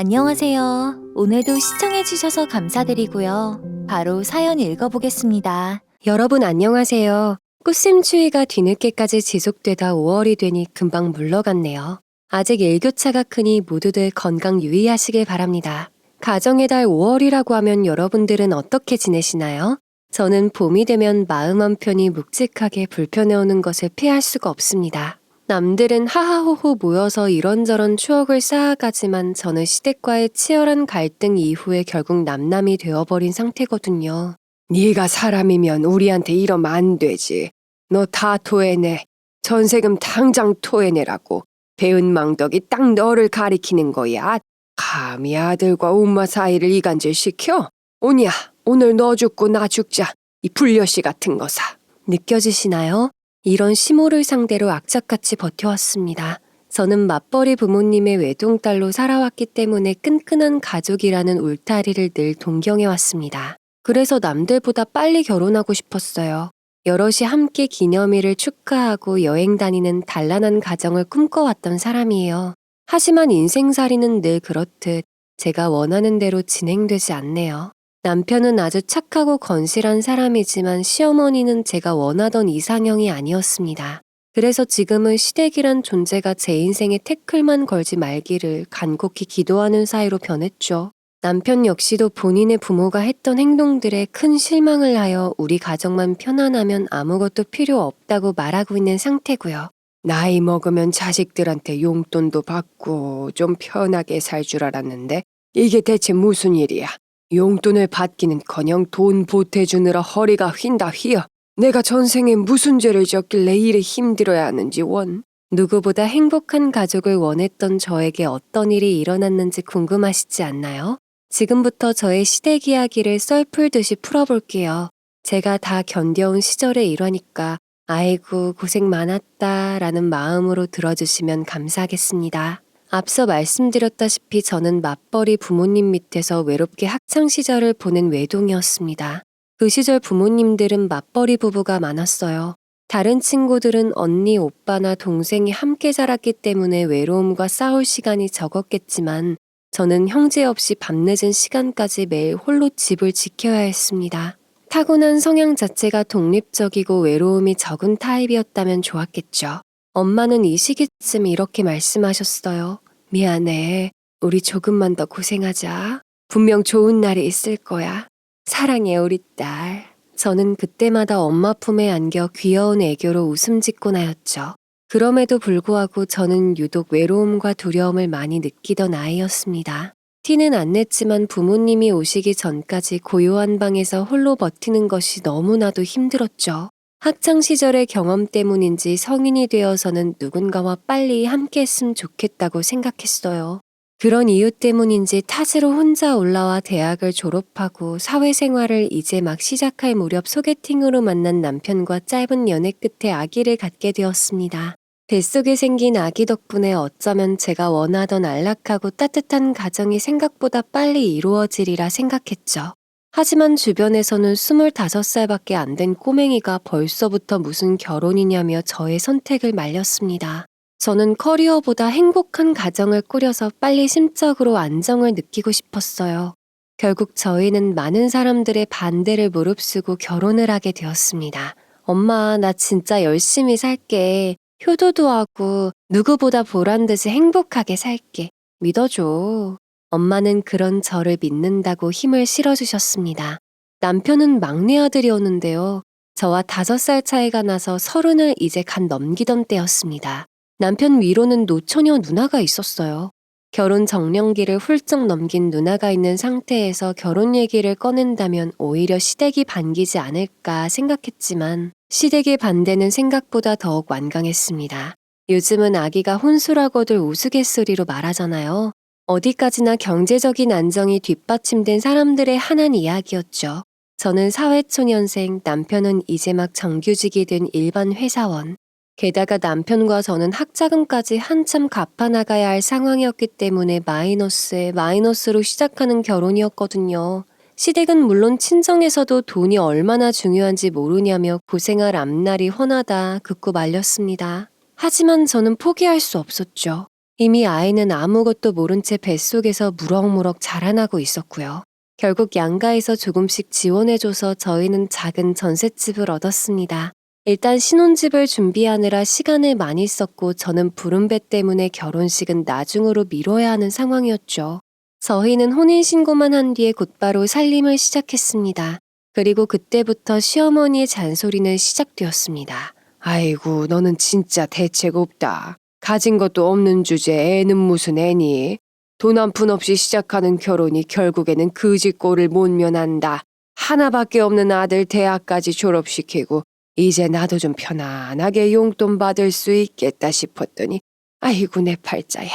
안녕하세요. 오늘도 시청해주셔서 감사드리고요. 바로 사연 읽어보겠습니다. 여러분 안녕하세요. 꽃샘추위가 뒤늦게까지 지속되다 5월이 되니 금방 물러갔네요. 아직 일교차가 크니 모두들 건강 유의하시길 바랍니다. 가정의 달 5월이라고 하면 여러분들은 어떻게 지내시나요? 저는 봄이 되면 마음 한편이 묵직하게 불편해오는 것을 피할 수가 없습니다. 남들은 하하호호 모여서 이런저런 추억을 쌓아가지만 저는 시댁과의 치열한 갈등 이후에 결국 남남이 되어버린 상태거든요. 네가 사람이면 우리한테 이러면 안 되지. 너 다 토해내. 전세금 당장 토해내라고. 배은 망덕이 딱 너를 가리키는 거야. 감히 아들과 엄마 사이를 이간질시켜? 오냐, 오늘 너 죽고 나 죽자. 이 불려시 같은 거사. 느껴지시나요? 이런 시모를 상대로 악착같이 버텨왔습니다. 저는 맞벌이 부모님의 외동딸로 살아왔기 때문에 끈끈한 가족이라는 울타리를 늘 동경해왔습니다. 그래서 남들보다 빨리 결혼하고 싶었어요. 여럿이 함께 기념일을 축하하고 여행 다니는 단란한 가정을 꿈꿔왔던 사람이에요. 하지만 인생살이는 늘 그렇듯 제가 원하는 대로 진행되지 않네요. 남편은 아주 착하고 건실한 사람이지만 시어머니는 제가 원하던 이상형이 아니었습니다. 그래서 지금은 시댁이란 존재가 제 인생에 태클만 걸지 말기를 간곡히 기도하는 사이로 변했죠. 남편 역시도 본인의 부모가 했던 행동들에 큰 실망을 하여 우리 가정만 편안하면 아무것도 필요 없다고 말하고 있는 상태고요. 나이 먹으면 자식들한테 용돈도 받고 좀 편하게 살 줄 알았는데 이게 대체 무슨 일이야? 용돈을 받기는커녕 돈 보태주느라 허리가 휜다 휘어. 내가 전생에 무슨 죄를 졌길래 이리 힘들어야 하는지 원. 누구보다 행복한 가족을 원했던 저에게 어떤 일이 일어났는지 궁금하시지 않나요? 지금부터 저의 시댁 이야기를 썰풀듯이 풀어볼게요. 제가 다 견뎌온 시절의 일화니까 아이고 고생 많았다 라는 마음으로 들어주시면 감사하겠습니다. 앞서 말씀드렸다시피 저는 맞벌이 부모님 밑에서 외롭게 학창시절을 보낸 외동이었습니다. 그 시절 부모님들은 맞벌이 부부가 많았어요. 다른 친구들은 언니, 오빠나 동생이 함께 자랐기 때문에 외로움과 싸울 시간이 적었겠지만 저는 형제 없이 밤늦은 시간까지 매일 홀로 집을 지켜야 했습니다. 타고난 성향 자체가 독립적이고 외로움이 적은 타입이었다면 좋았겠죠. 엄마는 이 시기쯤 이렇게 말씀하셨어요. 미안해. 우리 조금만 더 고생하자. 분명 좋은 날이 있을 거야. 사랑해 우리 딸. 저는 그때마다 엄마 품에 안겨 귀여운 애교로 웃음 짓곤 하였죠. 그럼에도 불구하고 저는 유독 외로움과 두려움을 많이 느끼던 아이였습니다. 티는 안 냈지만 부모님이 오시기 전까지 고요한 방에서 홀로 버티는 것이 너무나도 힘들었죠. 학창시절의 경험 때문인지 성인이 되어서는 누군가와 빨리 함께 했으면 좋겠다고 생각했어요. 그런 이유 때문인지 타지로 혼자 올라와 대학을 졸업하고 사회생활을 이제 막 시작할 무렵 소개팅으로 만난 남편과 짧은 연애 끝에 아기를 갖게 되었습니다. 뱃속에 생긴 아기 덕분에 어쩌면 제가 원하던 안락하고 따뜻한 가정이 생각보다 빨리 이루어지리라 생각했죠. 하지만 주변에서는 25살밖에 안 된 꼬맹이가 벌써부터 무슨 결혼이냐며 저의 선택을 말렸습니다. 저는 커리어보다 행복한 가정을 꾸려서 빨리 심적으로 안정을 느끼고 싶었어요. 결국 저희는 많은 사람들의 반대를 무릅쓰고 결혼을 하게 되었습니다. 엄마, 나 진짜 열심히 살게. 효도도 하고 누구보다 보란듯이 행복하게 살게. 믿어줘. 엄마는 그런 저를 믿는다고 힘을 실어주셨습니다. 남편은 막내 아들이었는데요. 저와 5살 차이가 나서 30을 이제 간 넘기던 때였습니다. 남편 위로는 노처녀 누나가 있었어요. 결혼 정년기를 훌쩍 넘긴 누나가 있는 상태에서 결혼 얘기를 꺼낸다면 오히려 시댁이 반기지 않을까 생각했지만 시댁의 반대는 생각보다 더욱 완강했습니다. 요즘은 아기가 혼수라고들 우스갯소리로 말하잖아요. 어디까지나 경제적인 안정이 뒷받침된 사람들의 한한 이야기였죠. 저는 사회초년생, 남편은 이제 막 정규직이 된 일반 회사원. 게다가 남편과 저는 학자금까지 한참 갚아나가야 할 상황이었기 때문에 마이너스에 마이너스로 시작하는 결혼이었거든요. 시댁은 물론 친정에서도 돈이 얼마나 중요한지 모르냐며 고생할 앞날이 훤하다 듣고 말렸습니다. 하지만 저는 포기할 수 없었죠. 이미 아이는 아무것도 모른 채 뱃속에서 무럭무럭 자라나고 있었고요. 결국 양가에서 조금씩 지원해줘서 저희는 작은 전셋집을 얻었습니다. 일단 신혼집을 준비하느라 시간을 많이 썼고 저는 부름배 때문에 결혼식은 나중으로 미뤄야 하는 상황이었죠. 저희는 혼인신고만 한 뒤에 곧바로 살림을 시작했습니다. 그리고 그때부터 시어머니의 잔소리는 시작되었습니다. 아이고, 너는 진짜 대책 없다. 가진 것도 없는 주제에 애는 무슨 애니? 돈 한 푼 없이 시작하는 결혼이 결국에는 그지꼴을 못 면한다. 하나밖에 없는 아들 대학까지 졸업시키고 이제 나도 좀 편안하게 용돈 받을 수 있겠다 싶었더니 아이고 내 팔자야.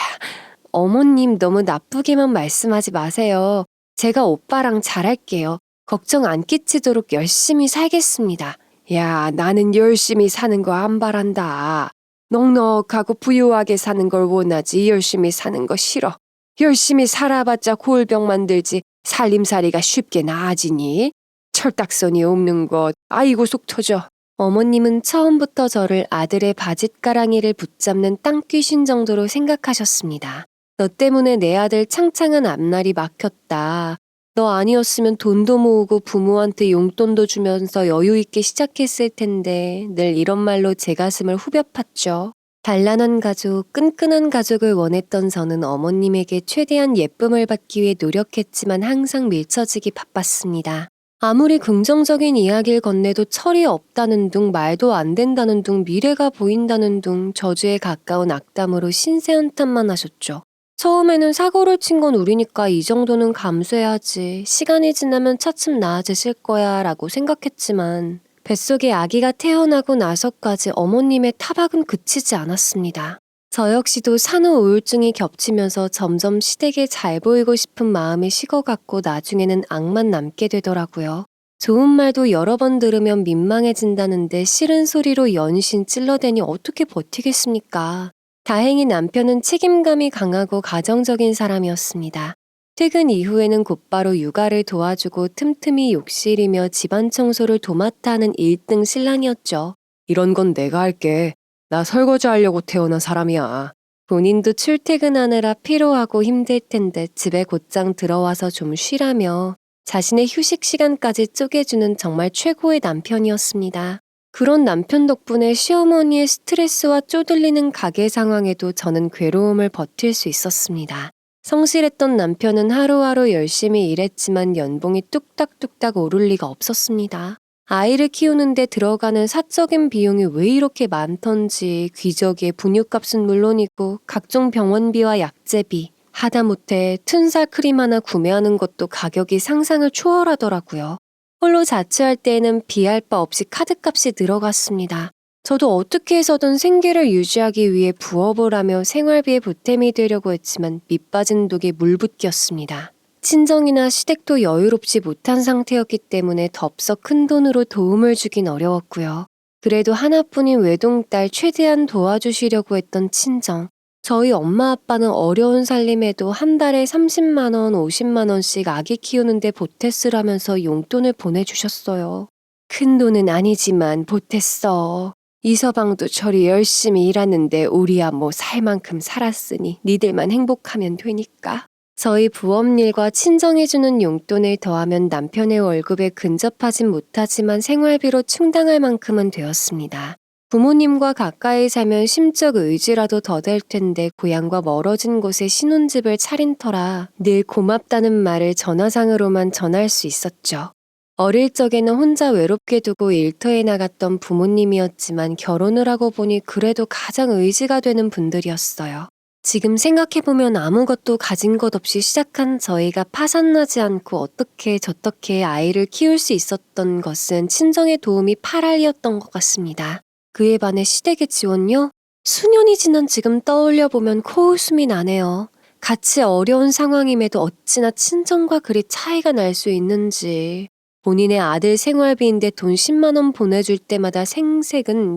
어머님 너무 나쁘게만 말씀하지 마세요. 제가 오빠랑 잘할게요. 걱정 안 끼치도록 열심히 살겠습니다. 야, 나는 열심히 사는 거 안 바란다. 넉넉하고 부유하게 사는 걸 원하지 열심히 사는 거 싫어. 열심히 살아봤자 골병 만들지 살림살이가 쉽게 나아지니? 철딱선이 없는 것, 아이고 속 터져. 어머님은 처음부터 저를 아들의 바짓가랑이를 붙잡는 땅귀신 정도로 생각하셨습니다. 너 때문에 내 아들 창창한 앞날이 막혔다. 너 아니었으면 돈도 모으고 부모한테 용돈도 주면서 여유 있게 시작했을 텐데 늘 이런 말로 제 가슴을 후벼 팠죠. 단란한 가족, 끈끈한 가족을 원했던 저는 어머님에게 최대한 예쁨을 받기 위해 노력했지만 항상 밀쳐지기 바빴습니다. 아무리 긍정적인 이야기를 건네도 철이 없다는 둥, 말도 안 된다는 둥, 미래가 보인다는 둥, 저주에 가까운 악담으로 신세한탄만 하셨죠. 처음에는 사고를 친 건 우리니까 이 정도는 감수해야지. 시간이 지나면 차츰 나아지실 거야 라고 생각했지만 뱃속에 아기가 태어나고 나서까지 어머님의 타박은 그치지 않았습니다. 저 역시도 산후 우울증이 겹치면서 점점 시댁에 잘 보이고 싶은 마음이 식어갔고 나중에는 악만 남게 되더라고요. 좋은 말도 여러 번 들으면 민망해진다는데 싫은 소리로 연신 찔러대니 어떻게 버티겠습니까? 다행히 남편은 책임감이 강하고 가정적인 사람이었습니다. 퇴근 이후에는 곧바로 육아를 도와주고 틈틈이 욕실이며 집안 청소를 도맡아 하는 1등 신랑이었죠. 이런 건 내가 할게. 나 설거지 하려고 태어난 사람이야. 본인도 출퇴근하느라 피로하고 힘들 텐데 집에 곧장 들어와서 좀 쉬라며 자신의 휴식 시간까지 쪼개주는 정말 최고의 남편이었습니다. 그런 남편 덕분에 시어머니의 스트레스와 쪼들리는 가게 상황에도 저는 괴로움을 버틸 수 있었습니다. 성실했던 남편은 하루하루 열심히 일했지만 연봉이 뚝딱뚝딱 오를 리가 없었습니다. 아이를 키우는데 들어가는 사적인 비용이 왜 이렇게 많던지 귀저귀의 분유값은 물론이고 각종 병원비와 약제비, 하다못해 튼살 크림 하나 구매하는 것도 가격이 상상을 초월하더라고요. 홀로 자취할 때에는 비할 바 없이 카드값이 늘어갔습니다. 저도 어떻게 해서든 생계를 유지하기 위해 부업을 하며 생활비에 보탬이 되려고 했지만 밑빠진 독에 물붓기였습니다. 친정이나 시댁도 여유롭지 못한 상태였기 때문에 덥석 큰 돈으로 도움을 주긴 어려웠고요. 그래도 하나뿐인 외동딸 최대한 도와주시려고 했던 친정. 저희 엄마 아빠는 어려운 살림에도 한 달에 30만 원, 50만 원씩 아기 키우는데 보탰으라면서 용돈을 보내주셨어요. 큰 돈은 아니지만 보탰어. 이서방도 저리 열심히 일하는데 우리야 뭐 살 만큼 살았으니 니들만 행복하면 되니까. 저희 부업일과 친정해주는 용돈을 더하면 남편의 월급에 근접하진 못하지만 생활비로 충당할 만큼은 되었습니다. 부모님과 가까이 살면 심적 의지라도 더 될 텐데 고향과 멀어진 곳에 신혼집을 차린 터라 늘 고맙다는 말을 전화상으로만 전할 수 있었죠. 어릴 적에는 혼자 외롭게 두고 일터에 나갔던 부모님이었지만 결혼을 하고 보니 그래도 가장 의지가 되는 분들이었어요. 지금 생각해보면 아무것도 가진 것 없이 시작한 저희가 파산나지 않고 어떻게 저떻게 아이를 키울 수 있었던 것은 친정의 도움이 팔알이었던 것 같습니다. 그에 반해 시댁의 지원요? 수년이 지난 지금 떠올려보면 코웃음이 나네요. 같이 어려운 상황임에도 어찌나 친정과 그리 차이가 날 수 있는지. 본인의 아들 생활비인데 돈 10만 원 보내줄 때마다 생색은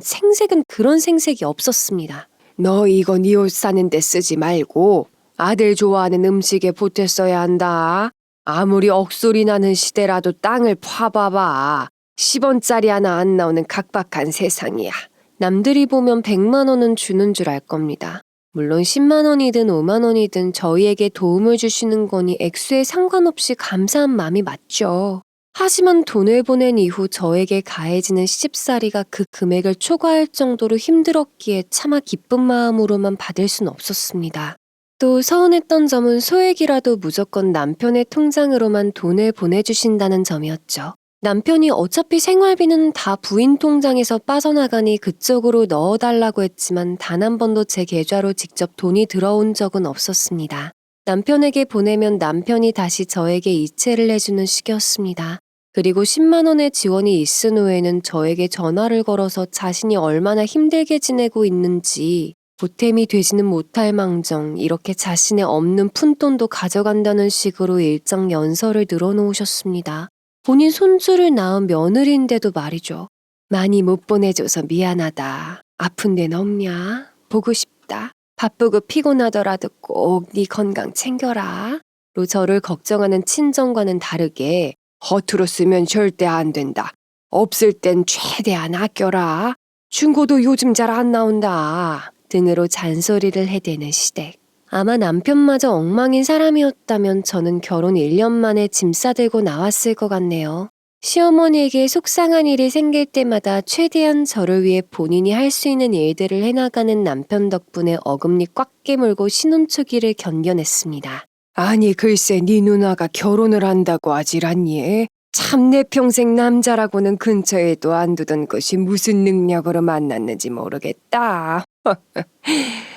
그런 생색이 없었습니다. 너 이거 네 옷 사는데 쓰지 말고 아들 좋아하는 음식에 보태 써야 한다. 아무리 억소리 나는 시대라도 땅을 파봐봐. 10원짜리 하나 안 나오는 각박한 세상이야. 남들이 보면 100만 원은 주는 줄 알 겁니다. 물론 10만 원이든 5만 원이든 저희에게 도움을 주시는 거니 액수에 상관없이 감사한 마음이 맞죠. 하지만 돈을 보낸 이후 저에게 가해지는 시집살이가 그 금액을 초과할 정도로 힘들었기에 차마 기쁜 마음으로만 받을 순 없었습니다. 또 서운했던 점은 소액이라도 무조건 남편의 통장으로만 돈을 보내주신다는 점이었죠. 남편이 어차피 생활비는 다 부인 통장에서 빠져나가니 그쪽으로 넣어달라고 했지만 단 한 번도 제 계좌로 직접 돈이 들어온 적은 없었습니다. 남편에게 보내면 남편이 다시 저에게 이체를 해주는 식이었습니다. 그리고 10만 원의 지원이 있은 후에는 저에게 전화를 걸어서 자신이 얼마나 힘들게 지내고 있는지 보탬이 되지는 못할 망정 이렇게 자신의 없는 푼돈도 가져간다는 식으로 일정 연설을 늘어놓으셨습니다. 본인 손주를 낳은 며느리인데도 말이죠. 많이 못 보내줘서 미안하다. 아픈 데는 없냐? 보고 싶다. 바쁘고 피곤하더라도 꼭 네 건강 챙겨라. 로 저를 걱정하는 친정과는 다르게 허투루 쓰면 절대 안 된다. 없을 땐 최대한 아껴라. 중고도 요즘 잘 안 나온다. 등으로 잔소리를 해대는 시댁. 아마 남편마저 엉망인 사람이었다면 저는 결혼 1년 만에 짐 싸들고 나왔을 것 같네요. 시어머니에게 속상한 일이 생길 때마다 최대한 저를 위해 본인이 할 수 있는 일들을 해나가는 남편 덕분에 어금니 꽉 깨물고 신혼 초기를 견뎌냈습니다. 아니 글쎄 네 누나가 결혼을 한다고 하질 않니? 참 내 평생 남자라고는 근처에도 안 두던 것이 무슨 능력으로 만났는지 모르겠다.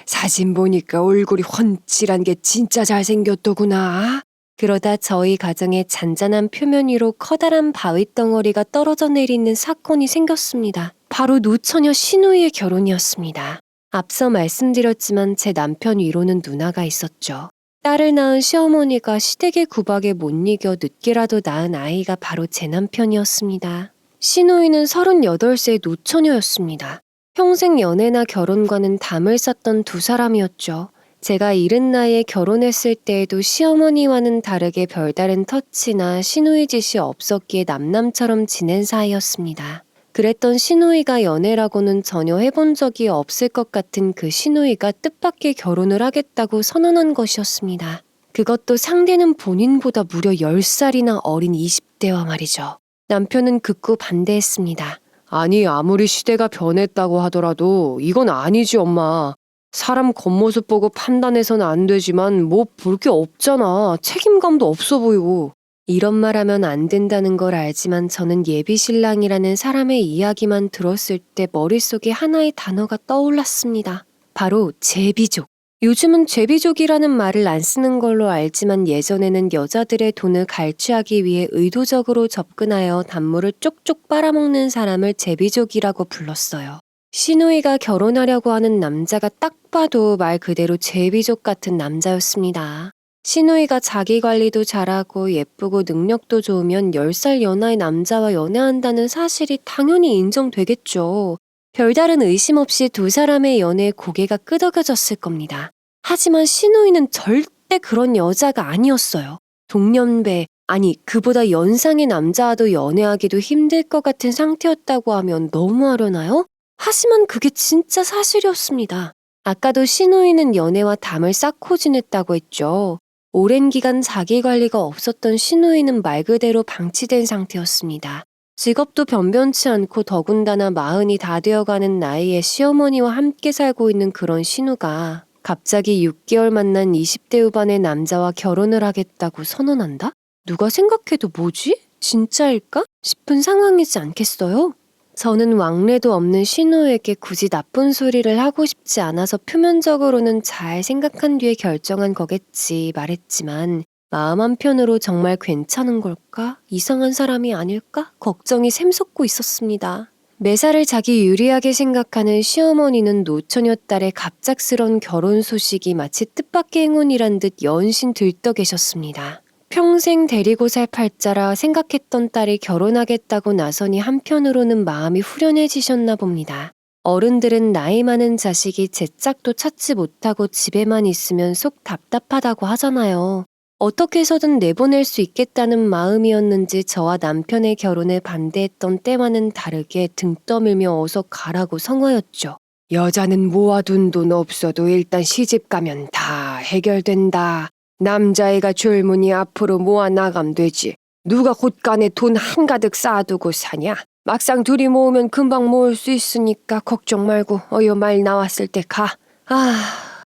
사진 보니까 얼굴이 훤칠한 게 진짜 잘생겼더구나. 그러다 저희 가정의 잔잔한 표면 위로 커다란 바위 덩어리가 떨어져 내리는 사건이 생겼습니다. 바로 노처녀 신우이의 결혼이었습니다. 앞서 말씀드렸지만 제 남편 위로는 누나가 있었죠. 딸을 낳은 시어머니가 시댁의 구박에 못 이겨 늦게라도 낳은 아이가 바로 제 남편이었습니다. 신우이는 38세의 노처녀였습니다. 평생 연애나 결혼과는 담을 쌓던 두 사람이었죠. 제가 이른 나이에 결혼했을 때에도 시어머니와는 다르게 별다른 터치나 시누이 짓이 없었기에 남남처럼 지낸 사이였습니다. 그랬던 시누이가 연애라고는 전혀 해본 적이 없을 것 같은 그 시누이가 뜻밖의 결혼을 하겠다고 선언한 것이었습니다. 그것도 상대는 본인보다 무려 10살이나 어린 20대와 말이죠. 남편은 극구 반대했습니다. 아니 아무리 시대가 변했다고 하더라도 이건 아니지 엄마. 사람 겉모습 보고 판단해서는 안 되지만 뭐 볼 게 없잖아. 책임감도 없어 보이고. 이런 말하면 안 된다는 걸 알지만 저는 예비신랑이라는 사람의 이야기만 들었을 때 머릿속에 하나의 단어가 떠올랐습니다. 바로 제비족. 요즘은 제비족이라는 말을 안 쓰는 걸로 알지만 예전에는 여자들의 돈을 갈취하기 위해 의도적으로 접근하여 단물을 쪽쪽 빨아먹는 사람을 제비족이라고 불렀어요. 시누이가 결혼하려고 하는 남자가 딱 봐도 말 그대로 제비족 같은 남자였습니다. 시누이가 자기 관리도 잘하고 예쁘고 능력도 좋으면 10살 연하의 남자와 연애한다는 사실이 당연히 인정되겠죠. 별다른 의심 없이 두 사람의 연애에 고개가 끄덕여졌을 겁니다. 하지만 시누이는 절대 그런 여자가 아니었어요. 동년배, 아니 그보다 연상의 남자와도 연애하기도 힘들 것 같은 상태였다고 하면 너무하려나요? 하지만 그게 진짜 사실이었습니다. 아까도 시누이는 연애와 담을 쌓고 지냈다고 했죠. 오랜 기간 자기 관리가 없었던 시누이는 말 그대로 방치된 상태였습니다. 직업도 변변치 않고 더군다나 40이 다 되어가는 나이에 시어머니와 함께 살고 있는 그런 신우가 갑자기 6개월 만난 20대 후반의 남자와 결혼을 하겠다고 선언한다? 누가 생각해도 뭐지? 진짜일까? 싶은 상황이지 않겠어요? 저는 왕래도 없는 신우에게 굳이 나쁜 소리를 하고 싶지 않아서 표면적으로는 잘 생각한 뒤에 결정한 거겠지 말했지만 마음 한편으로 정말 괜찮은 걸까? 이상한 사람이 아닐까? 걱정이 샘솟고 있었습니다. 매사를 자기 유리하게 생각하는 시어머니는 노처녀 딸의 갑작스런 결혼 소식이 마치 뜻밖의 행운이란 듯 연신 들떠 계셨습니다. 평생 데리고 살 팔자라 생각했던 딸이 결혼하겠다고 나서니 한편으로는 마음이 후련해지셨나 봅니다. 어른들은 나이 많은 자식이 제 짝도 찾지 못하고 집에만 있으면 속 답답하다고 하잖아요. 어떻게 해서든 내보낼 수 있겠다는 마음이었는지 저와 남편의 결혼을 반대했던 때와는 다르게 등 떠밀며 어서 가라고 성화였죠. 여자는 모아둔 돈 없어도 일단 시집 가면 다 해결된다. 남자애가 젊으니 앞으로 모아 나가면 되지. 누가 곳간에 돈 한가득 쌓아두고 사냐? 막상 둘이 모으면 금방 모을 수 있으니까 걱정 말고 어여 말 나왔을 때 가.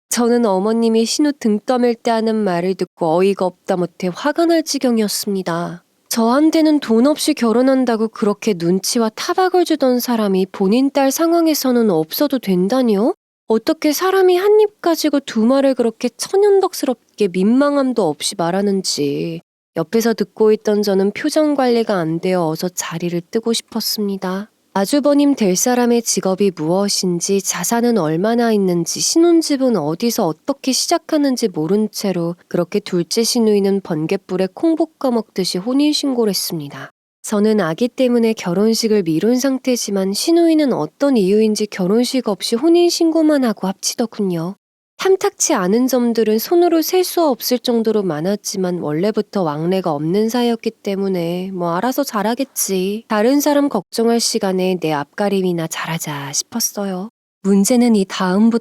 저는 어머님이 신우 등 떠밀 때 하는 말을 듣고 어이가 없다 못해 화가 날 지경이었습니다. 저한테는 돈 없이 결혼한다고 그렇게 눈치와 타박을 주던 사람이 본인 딸 상황에서는 없어도 된다니요? 어떻게 사람이 한 입 가지고 두 말을 그렇게 천연덕스럽게 민망함도 없이 말하는지. 옆에서 듣고 있던 저는 표정 관리가 안 되어 어서 자리를 뜨고 싶었습니다. 아주버님 될 사람의 직업이 무엇인지, 자산은 얼마나 있는지, 신혼집은 어디서 어떻게 시작하는지 모른 채로 그렇게 둘째 시누이는 번갯불에 콩 볶아 먹듯이 혼인신고를 했습니다. 저는 아기 때문에 결혼식을 미룬 상태지만 시누이는 어떤 이유인지 결혼식 없이 혼인신고만 하고 합치더군요. 탐탁치 않은 점들은 손으로 셀 수 없을 정도로 많았지만 원래부터 왕래가 없는 사이였기 때문에 뭐 알아서 잘하겠지. 다른 사람 걱정할 시간에 내 앞가림이나 잘하자 싶었어요. 문제는 이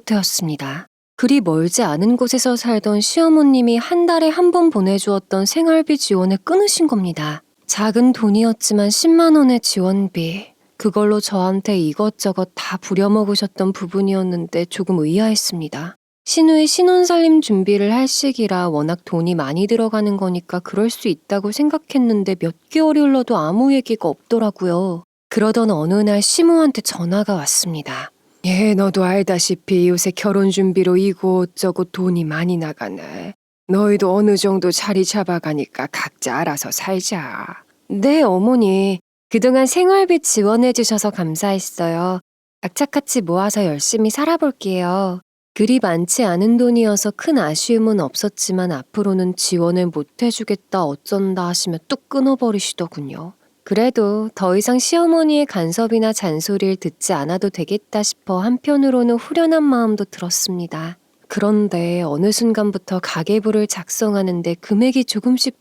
다음부터였습니다. 그리 멀지 않은 곳에서 살던 시어머님이 한 달에 한 번 보내주었던 생활비 지원을 끊으신 겁니다. 작은 돈이었지만 10만 원의 지원비. 그걸로 저한테 이것저것 다 부려먹으셨던 부분이었는데 조금 의아했습니다. 신우의 신혼살림 준비를 할 시기라 워낙 돈이 많이 들어가는 거니까 그럴 수 있다고 생각했는데 몇 개월이 흘러도 아무 얘기가 없더라고요. 그러던 어느 날 시모한테 전화가 왔습니다. 너도 알다시피 요새 결혼 준비로 이곳저곳 돈이 많이 나가네. 너희도 어느 정도 자리 잡아가니까 각자 알아서 살자. 네, 어머니. 그동안 생활비 지원해 주셔서 감사했어요. 악착같이 모아서 열심히 살아볼게요. 그리 많지 않은 돈이어서 큰 아쉬움은 없었지만 앞으로는 지원을 못 해주겠다 어쩐다 하시며 뚝 끊어버리시더군요. 그래도 더 이상 시어머니의 간섭이나 잔소리를 듣지 않아도 되겠다 싶어 한편으로는 후련한 마음도 들었습니다. 그런데 어느 순간부터 가계부를 작성하는데 금액이 조금씩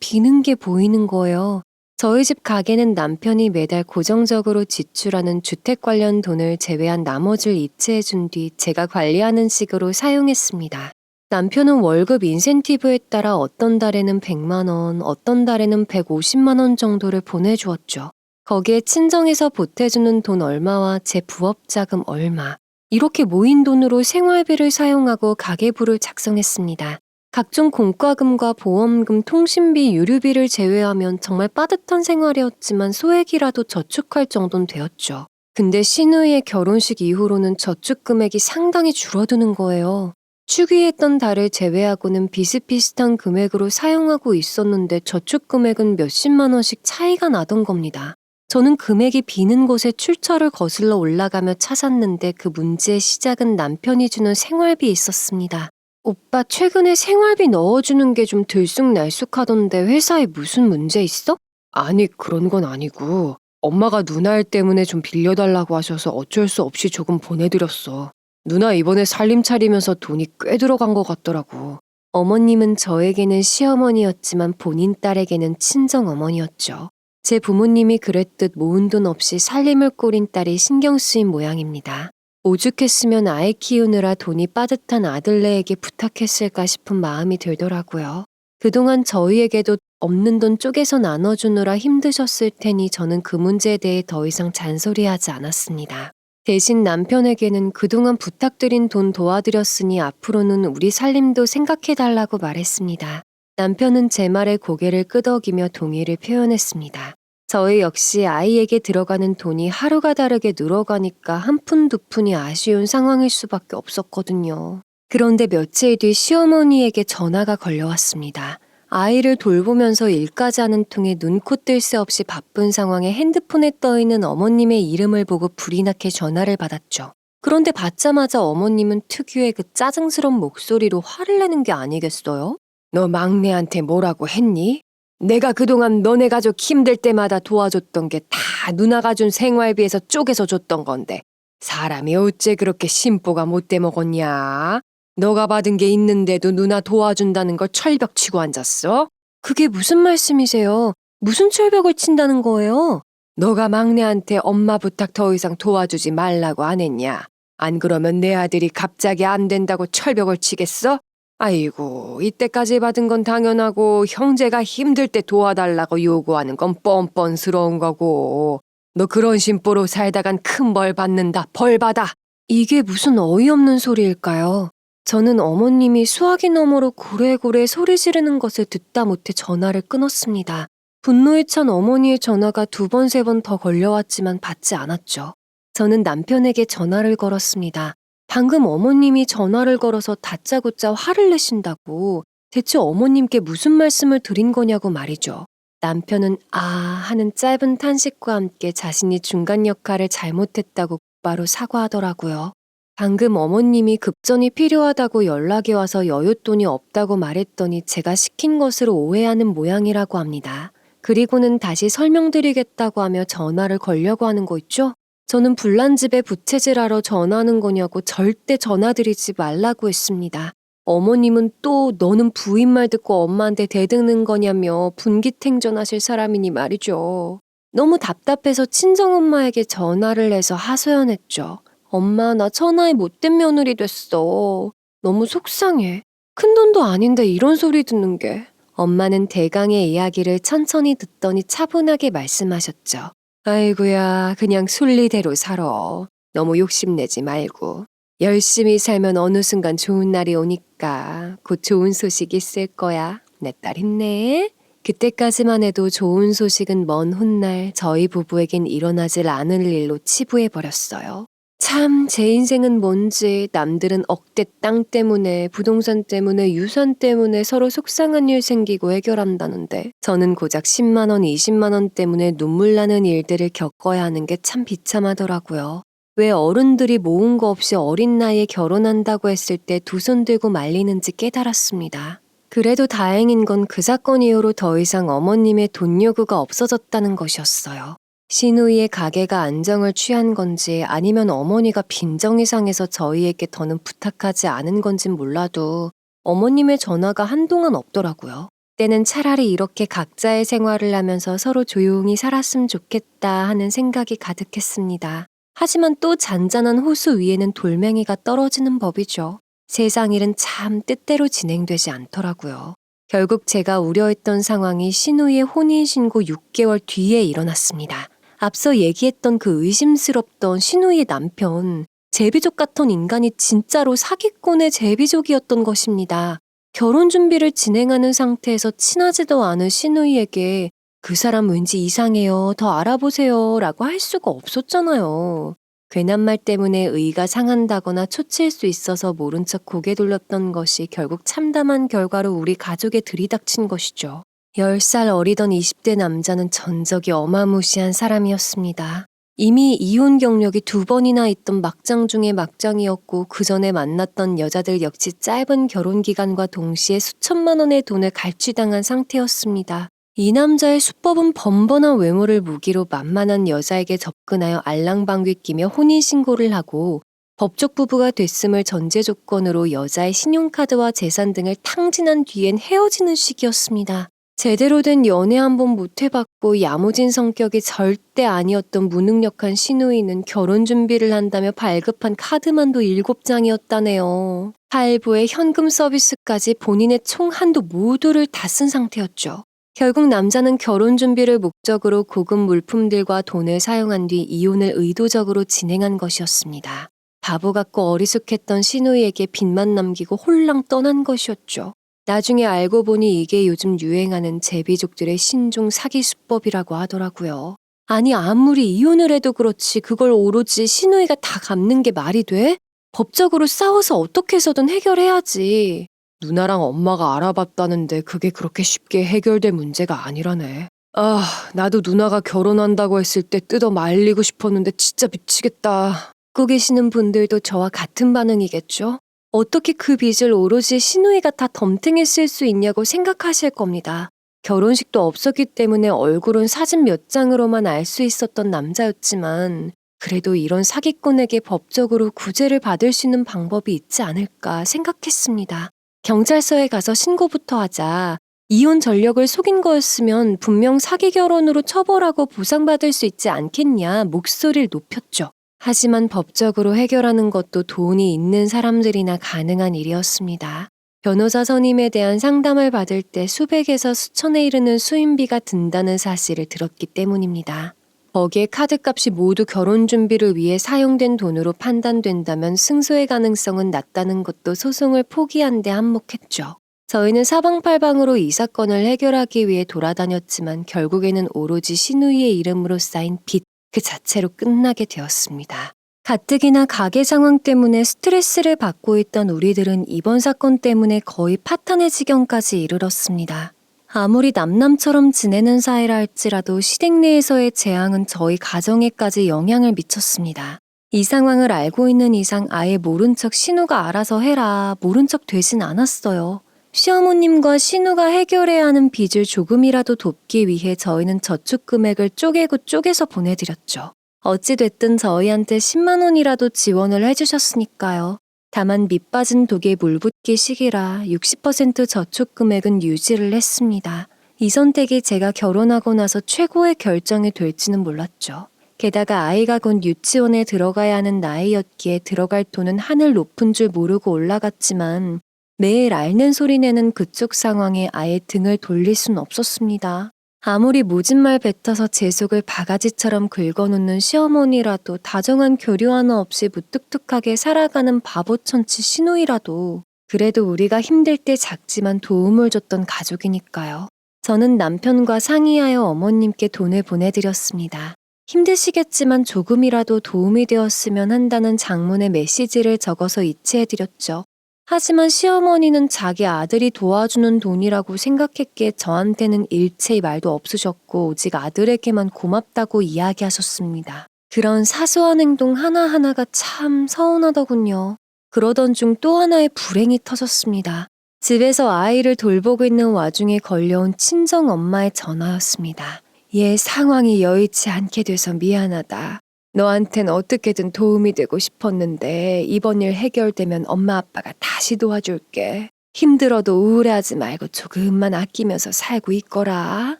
비는 게 보이는 거예요. 저희 집 가게는 남편이 매달 고정적으로 지출하는 주택 관련 돈을 제외한 나머지를 이체해준 뒤 제가 관리하는 식으로 사용했습니다. 남편은 월급 인센티브에 따라 어떤 달에는 100만 원, 어떤 달에는 150만 원 정도를 보내주었죠. 거기에 친정에서 보태주는 돈 얼마와 제 부업 자금 얼마, 이렇게 모인 돈으로 생활비를 사용하고 가계부를 작성했습니다. 각종 공과금과 보험금, 통신비, 유류비를 제외하면 정말 빠듯한 생활이었지만 소액이라도 저축할 정도는 되었죠. 근데 시누이의 결혼식 이후로는 저축 금액이 상당히 줄어드는 거예요. 축의했던 달을 제외하고는 비슷비슷한 금액으로 사용하고 있었는데 저축 금액은 몇십만 원씩 차이가 나던 겁니다. 저는 금액이 비는 곳에 출처를 거슬러 올라가며 찾았는데 그 문제의 시작은 남편이 주는 생활비에 있었습니다. 오빠 최근에 생활비 넣어주는 게 좀 들쑥날쑥하던데 회사에 무슨 문제 있어? 아니 그런 건 아니고 엄마가 누나 일 때문에 좀 빌려달라고 하셔서 어쩔 수 없이 조금 보내드렸어. 누나 이번에 살림 차리면서 돈이 꽤 들어간 것 같더라고. 어머님은 저에게는 시어머니였지만 본인 딸에게는 친정어머니였죠. 제 부모님이 그랬듯 모은 돈 없이 살림을 꾸린 딸이 신경 쓰인 모양입니다. 오죽했으면 아이 키우느라 돈이 빠듯한 아들네에게 부탁했을까 싶은 마음이 들더라고요. 그동안 저희에게도 없는 돈 쪼개서 나눠주느라 힘드셨을 테니 저는 그 문제에 대해 더 이상 잔소리하지 않았습니다. 대신 남편에게는 그동안 부탁드린 돈 도와드렸으니 앞으로는 우리 살림도 생각해달라고 말했습니다. 남편은 제 말에 고개를 끄덕이며 동의를 표현했습니다. 저희 역시 아이에게 들어가는 돈이 하루가 다르게 늘어가니까 한 푼 두 푼이 아쉬운 상황일 수밖에 없었거든요. 그런데 며칠 뒤 시어머니에게 전화가 걸려왔습니다. 아이를 돌보면서 일까지 하는 통에 눈코 뜰 새 없이 바쁜 상황에 핸드폰에 떠있는 어머님의 이름을 보고 불이 나게 전화를 받았죠. 그런데 받자마자 어머님은 특유의 그 짜증스러운 목소리로 화를 내는 게 아니겠어요? 너 막내한테 뭐라고 했니? 내가 그동안 너네 가족 힘들 때마다 도와줬던 게 다 누나가 준 생활비에서 쪼개서 줬던 건데 사람이 어째 그렇게 심보가 못돼 먹었냐? 너가 받은 게 있는데도 누나 도와준다는 걸 철벽 치고 앉았어? 그게 무슨 말씀이세요? 무슨 철벽을 친다는 거예요? 너가 막내한테 엄마 부탁 더 이상 도와주지 말라고 안 했냐? 안 그러면 내 아들이 갑자기 안 된다고 철벽을 치겠어? 아이고, 이때까지 받은 건 당연하고 형제가 힘들 때 도와달라고 요구하는 건 뻔뻔스러운 거고. 너 그런 심보로 살다간 큰 벌 받는다. 벌 받아. 이게 무슨 어이없는 소리일까요? 저는 어머님이 수화기 너머로 고래고래 소리 지르는 것을 듣다 못해 전화를 끊었습니다. 분노에 찬 어머니의 전화가 2번, 3번 더 걸려왔지만 받지 않았죠. 저는 남편에게 전화를 걸었습니다. 방금 어머님이 전화를 걸어서 다짜고짜 화를 내신다고 대체 어머님께 무슨 말씀을 드린 거냐고 말이죠. 남편은 아 하는 짧은 탄식과 함께 자신이 중간 역할을 잘못했다고 곧바로 사과하더라고요. 방금 어머님이 급전이 필요하다고 연락이 와서 여윳돈이 없다고 말했더니 제가 시킨 것으로 오해하는 모양이라고 합니다. 그리고는 다시 설명드리겠다고 하며 전화를 걸려고 하는 거 있죠? 저는 불난집에 부채질하러 전화하는 거냐고 절대 전화드리지 말라고 했습니다. 어머님은 또 너는 부인 말 듣고 엄마한테 대드는 거냐며 분기탱전하실 사람이니 말이죠. 너무 답답해서 친정엄마에게 전화를 해서 하소연했죠. 엄마, 나 천하의 못된 며느리 됐어. 너무 속상해. 큰돈도 아닌데 이런 소리 듣는 게. 엄마는 대강의 이야기를 천천히 듣더니 차분하게 말씀하셨죠. 아이고야, 그냥 순리대로 살아. 너무 욕심내지 말고. 열심히 살면 어느 순간 좋은 날이 오니까 곧 좋은 소식 있을 거야. 내 딸 힘내. 그때까지만 해도 좋은 소식은 먼 훗날 저희 부부에겐 일어나질 않을 일로 치부해버렸어요. 참, 제 인생은 뭔지 남들은 억대 땅 때문에, 부동산 때문에, 유산 때문에 서로 속상한 일 생기고 해결한다는데 저는 고작 10만 원, 20만 원 때문에 눈물 나는 일들을 겪어야 하는 게 참 비참하더라고요. 왜 어른들이 모은 거 없이 어린 나이에 결혼한다고 했을 때 두 손 들고 말리는지 깨달았습니다. 그래도 다행인 건 그 사건 이후로 더 이상 어머님의 돈 요구가 없어졌다는 것이었어요. 시누이의 가게가 안정을 취한 건지 아니면 어머니가 빈정이 상해서 저희에게 더는 부탁하지 않은 건진 몰라도 어머님의 전화가 한동안 없더라고요. 때는 차라리 이렇게 각자의 생활을 하면서 서로 조용히 살았으면 좋겠다 하는 생각이 가득했습니다. 하지만 또 잔잔한 호수 위에는 돌멩이가 떨어지는 법이죠. 세상 일은 참 뜻대로 진행되지 않더라고요. 결국 제가 우려했던 상황이 시누이의 혼인신고 6개월 뒤에 일어났습니다. 앞서 얘기했던 그 의심스럽던 시누이의 남편, 제비족 같은 인간이 진짜로 사기꾼의 제비족이었던 것입니다. 결혼 준비를 진행하는 상태에서 친하지도 않은 시누이에게 그 사람 왠지 이상해요, 더 알아보세요 라고 할 수가 없었잖아요. 괜한 말 때문에 의가 상한다거나 초칠 수 있어서 모른 척 고개 돌렸던 것이 결국 참담한 결과로 우리 가족에 들이닥친 것이죠. 10살 어리던 20대 남자는 전적이 어마무시한 사람이었습니다. 이미 이혼 경력이 2번이나 있던 막장 중에 막장이었고 그 전에 만났던 여자들 역시 짧은 결혼 기간과 동시에 수천만 원의 돈을 갈취당한 상태였습니다. 이 남자의 수법은 번번한 외모를 무기로 만만한 여자에게 접근하여 알랑방귀 끼며 혼인신고를 하고 법적 부부가 됐음을 전제 조건으로 여자의 신용카드와 재산 등을 탕진한 뒤엔 헤어지는 식이었습니다. 제대로 된 연애 한 번 못 해봤고 야무진 성격이 절대 아니었던 무능력한 시누이는 결혼 준비를 한다며 발급한 카드만도 7장이었다네요. 할부에 현금 서비스까지 본인의 총 한도 모두를 다 쓴 상태였죠. 결국 남자는 결혼 준비를 목적으로 고급 물품들과 돈을 사용한 뒤 이혼을 의도적으로 진행한 것이었습니다. 바보 같고 어리숙했던 시누이에게 빚만 남기고 홀랑 떠난 것이었죠. 나중에 알고 보니 이게 요즘 유행하는 제비족들의 신종 사기 수법이라고 하더라고요. 아니 아무리 이혼을 해도 그렇지 그걸 오로지 시누이가 다 갚는 게 말이 돼? 법적으로 싸워서 어떻게 해서든 해결해야지. 누나랑 엄마가 알아봤다는데 그게 그렇게 쉽게 해결될 문제가 아니라네. 아, 나도 누나가 결혼한다고 했을 때 뜯어 말리고 싶었는데 진짜 미치겠다. 듣고 계시는 분들도 저와 같은 반응이겠죠? 어떻게 그 빚을 오로지 시누이가 다 덤탱이 쓸 수 있냐고 생각하실 겁니다. 결혼식도 없었기 때문에 얼굴은 사진 몇 장으로만 알 수 있었던 남자였지만 그래도 이런 사기꾼에게 법적으로 구제를 받을 수 있는 방법이 있지 않을까 생각했습니다. 경찰서에 가서 신고부터 하자. 이혼 전력을 속인 거였으면 분명 사기 결혼으로 처벌하고 보상받을 수 있지 않겠냐 목소리를 높였죠. 하지만 법적으로 해결하는 것도 돈이 있는 사람들이나 가능한 일이었습니다. 변호사 선임에 대한 상담을 받을 때 수백에서 수천에 이르는 수임비가 든다는 사실을 들었기 때문입니다. 거기에 카드값이 모두 결혼 준비를 위해 사용된 돈으로 판단된다면 승소의 가능성은 낮다는 것도 소송을 포기한 데 한몫했죠. 저희는 사방팔방으로 이 사건을 해결하기 위해 돌아다녔지만 결국에는 오로지 신우이의 이름으로 쌓인 빚 그 자체로 끝나게 되었습니다. 가뜩이나 가게 상황 때문에 스트레스를 받고 있던 우리들은 이번 사건 때문에 거의 파탄의 지경까지 이르렀습니다. 아무리 남남처럼 지내는 사이라 할지라도 시댁 내에서의 재앙은 저희 가정에까지 영향을 미쳤습니다. 이 상황을 알고 있는 이상 아예 모른 척 신우가 알아서 해라 모른 척 되진 않았어요. 시어머님과 신우가 해결해야 하는 빚을 조금이라도 돕기 위해 저희는 저축 금액을 쪼개고 쪼개서 보내드렸죠. 어찌됐든 저희한테 10만 원이라도 지원을 해주셨으니까요. 다만 밑빠진 독에 물 붓기 시기라 60% 저축 금액은 유지를 했습니다. 이 선택이 제가 결혼하고 나서 최고의 결정이 될지는 몰랐죠. 게다가 아이가 곧 유치원에 들어가야 하는 나이였기에 들어갈 돈은 하늘 높은 줄 모르고 올라갔지만 매일 앓는 소리 내는 그쪽 상황에 아예 등을 돌릴 순 없었습니다. 아무리 모진 말 뱉어서 제 속을 바가지처럼 긁어놓는 시어머니라도 다정한 교류 하나 없이 무뚝뚝하게 살아가는 바보천치 시누이라도 그래도 우리가 힘들 때 작지만 도움을 줬던 가족이니까요. 저는 남편과 상의하여 어머님께 돈을 보내드렸습니다. 힘드시겠지만 조금이라도 도움이 되었으면 한다는 장문의 메시지를 적어서 이체해드렸죠. 하지만 시어머니는 자기 아들이 도와주는 돈이라고 생각했기에 저한테는 일체의 말도 없으셨고 오직 아들에게만 고맙다고 이야기하셨습니다. 그런 사소한 행동 하나하나가 참 서운하더군요. 그러던 중 또 하나의 불행이 터졌습니다. 집에서 아이를 돌보고 있는 와중에 걸려온 친정 엄마의 전화였습니다. 얘 상황이 여의치 않게 돼서 미안하다. 너한텐 어떻게든 도움이 되고 싶었는데 이번 일 해결되면 엄마 아빠가 다시 도와줄게. 힘들어도 우울해하지 말고 조금만 아끼면서 살고 있거라.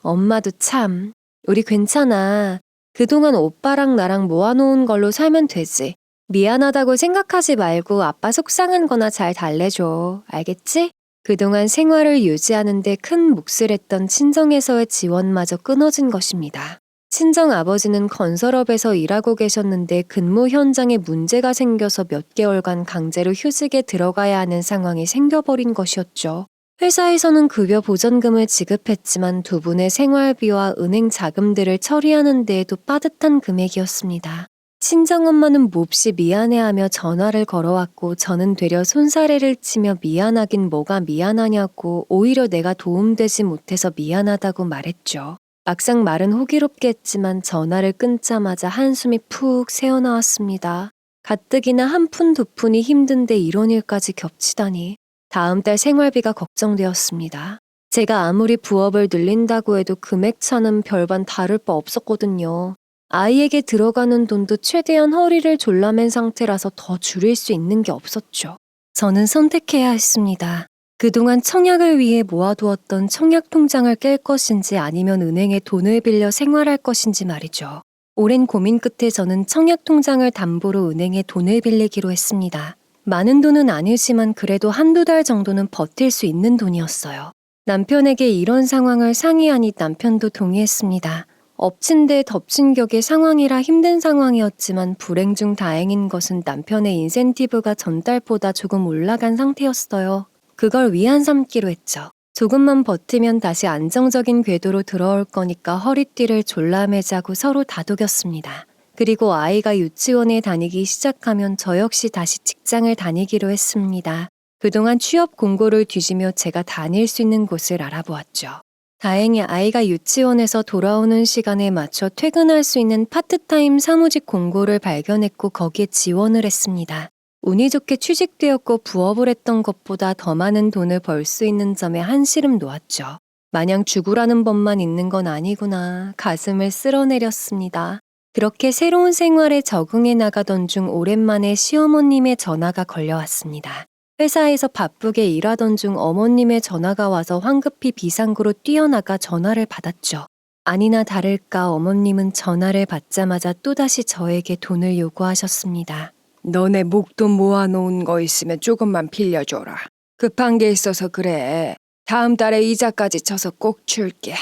엄마도 참. 우리 괜찮아. 그동안 오빠랑 나랑 모아놓은 걸로 살면 되지. 미안하다고 생각하지 말고 아빠 속상한 거나 잘 달래줘. 알겠지? 그동안 생활을 유지하는 데 큰 몫을 했던 친정에서의 지원마저 끊어진 것입니다. 친정 아버지는 건설업에서 일하고 계셨는데 근무 현장에 문제가 생겨서 몇 개월간 강제로 휴직에 들어가야 하는 상황이 생겨버린 것이었죠. 회사에서는 급여 보전금을 지급했지만 두 분의 생활비와 은행 자금들을 처리하는 데에도 빠듯한 금액이었습니다. 친정엄마는 몹시 미안해하며 전화를 걸어왔고 저는 되려 손사래를 치며 미안하긴 뭐가 미안하냐고 오히려 내가 도움되지 못해서 미안하다고 말했죠. 막상 말은 호기롭게 했지만 전화를 끊자마자 한숨이 푹 새어나왔습니다. 가뜩이나 한 푼 두 푼이 힘든데 이런 일까지 겹치다니. 다음 달 생활비가 걱정되었습니다. 제가 아무리 부업을 늘린다고 해도 금액 차는 별반 다를 바 없었거든요. 아이에게 들어가는 돈도 최대한 허리를 졸라맨 상태라서 더 줄일 수 있는 게 없었죠. 저는 선택해야 했습니다. 그동안 청약을 위해 모아두었던 청약 통장을 깰 것인지 아니면 은행에 돈을 빌려 생활할 것인지 말이죠. 오랜 고민 끝에 저는 청약 통장을 담보로 은행에 돈을 빌리기로 했습니다. 많은 돈은 아니지만 그래도 한두 달 정도는 버틸 수 있는 돈이었어요. 남편에게 이런 상황을 상의하니 남편도 동의했습니다. 엎친 데 덮친 격의 상황이라 힘든 상황이었지만 불행 중 다행인 것은 남편의 인센티브가 전달보다 조금 올라간 상태였어요. 그걸 위안 삼기로 했죠. 조금만 버티면 다시 안정적인 궤도로 들어올 거니까 허리띠를 졸라매자고 서로 다독였습니다. 그리고 아이가 유치원에 다니기 시작하면 저 역시 다시 직장을 다니기로 했습니다. 그동안 취업 공고를 뒤지며 제가 다닐 수 있는 곳을 알아보았죠. 다행히 아이가 유치원에서 돌아오는 시간에 맞춰 퇴근할 수 있는 파트타임 사무직 공고를 발견했고 거기에 지원을 했습니다. 운이 좋게 취직되었고 부업을 했던 것보다 더 많은 돈을 벌 수 있는 점에 한시름 놓았죠. 마냥 죽으라는 법만 있는 건 아니구나 가슴을 쓸어내렸습니다. 그렇게 새로운 생활에 적응해 나가던 중 오랜만에 시어머님의 전화가 걸려왔습니다. 회사에서 바쁘게 일하던 중 어머님의 전화가 와서 황급히 비상구로 뛰어나가 전화를 받았죠. 아니나 다를까 어머님은 전화를 받자마자 또다시 저에게 돈을 요구하셨습니다. 너네 목돈 모아놓은 거 있으면 조금만 빌려줘라. 급한 게 있어서 그래. 다음 달에 이자까지 쳐서 꼭 줄게.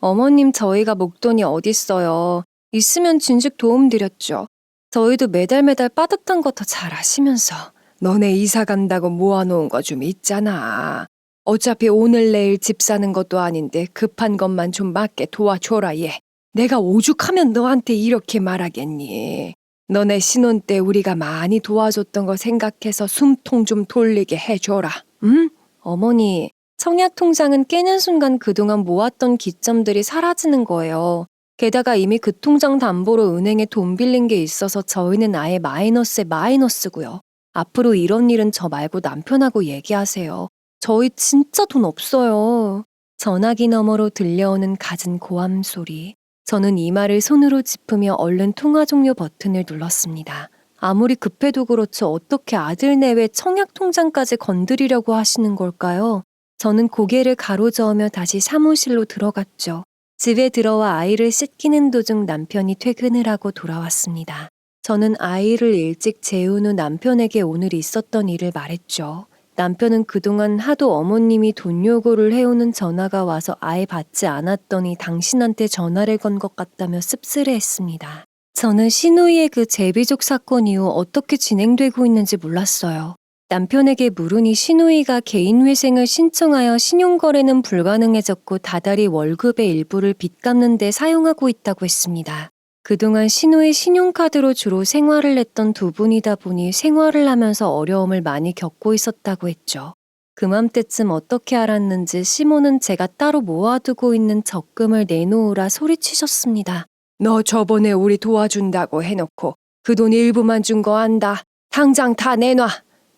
어머님, 저희가 목돈이 어딨어요. 있으면 진즉 도움드렸죠. 저희도 매달 빠듯한 거 더 잘 아시면서. 너네 이사 간다고 모아놓은 거 좀 있잖아. 어차피 오늘 내일 집 사는 것도 아닌데 급한 것만 좀 맞게 도와줘라 얘. 내가 오죽하면 너한테 이렇게 말하겠니. 너네 신혼 때 우리가 많이 도와줬던 거 생각해서 숨통 좀 돌리게 해줘라. 응? 어머니, 청약통장은 깨는 순간 그동안 모았던 기점들이 사라지는 거예요. 게다가 이미 그 통장 담보로 은행에 돈 빌린 게 있어서 저희는 아예 마이너스에 마이너스고요. 앞으로 이런 일은 저 말고 남편하고 얘기하세요. 저희 진짜 돈 없어요. 전화기 너머로 들려오는 갖은 고함 소리. 저는 이 말을 손으로 짚으며 얼른 통화 종료 버튼을 눌렀습니다. 아무리 급해도 그렇죠. 어떻게 아들 내외 청약통장까지 건드리려고 하시는 걸까요? 저는 고개를 가로저으며 다시 사무실로 들어갔죠. 집에 들어와 아이를 씻기는 도중 남편이 퇴근을 하고 돌아왔습니다. 저는 아이를 일찍 재운 후 남편에게 오늘 있었던 일을 말했죠. 남편은 그동안 하도 어머님이 돈 요구를 해오는 전화가 와서 아예 받지 않았더니 당신한테 전화를 건 것 같다며 씁쓸해했습니다. 저는 시누이의 그 제비족 사건 이후 어떻게 진행되고 있는지 몰랐어요. 남편에게 물으니 시누이가 개인회생을 신청하여 신용거래는 불가능해졌고 다달이 월급의 일부를 빚 갚는 데 사용하고 있다고 했습니다. 그동안 시누이 신용카드로 주로 생활을 했던 두 분이다 보니 생활을 하면서 어려움을 많이 겪고 있었다고 했죠. 그맘때쯤 어떻게 알았는지 시모는 제가 따로 모아두고 있는 적금을 내놓으라 소리치셨습니다. 너 저번에 우리 도와준다고 해놓고 그 돈 일부만 준 거 안다. 당장 다 내놔.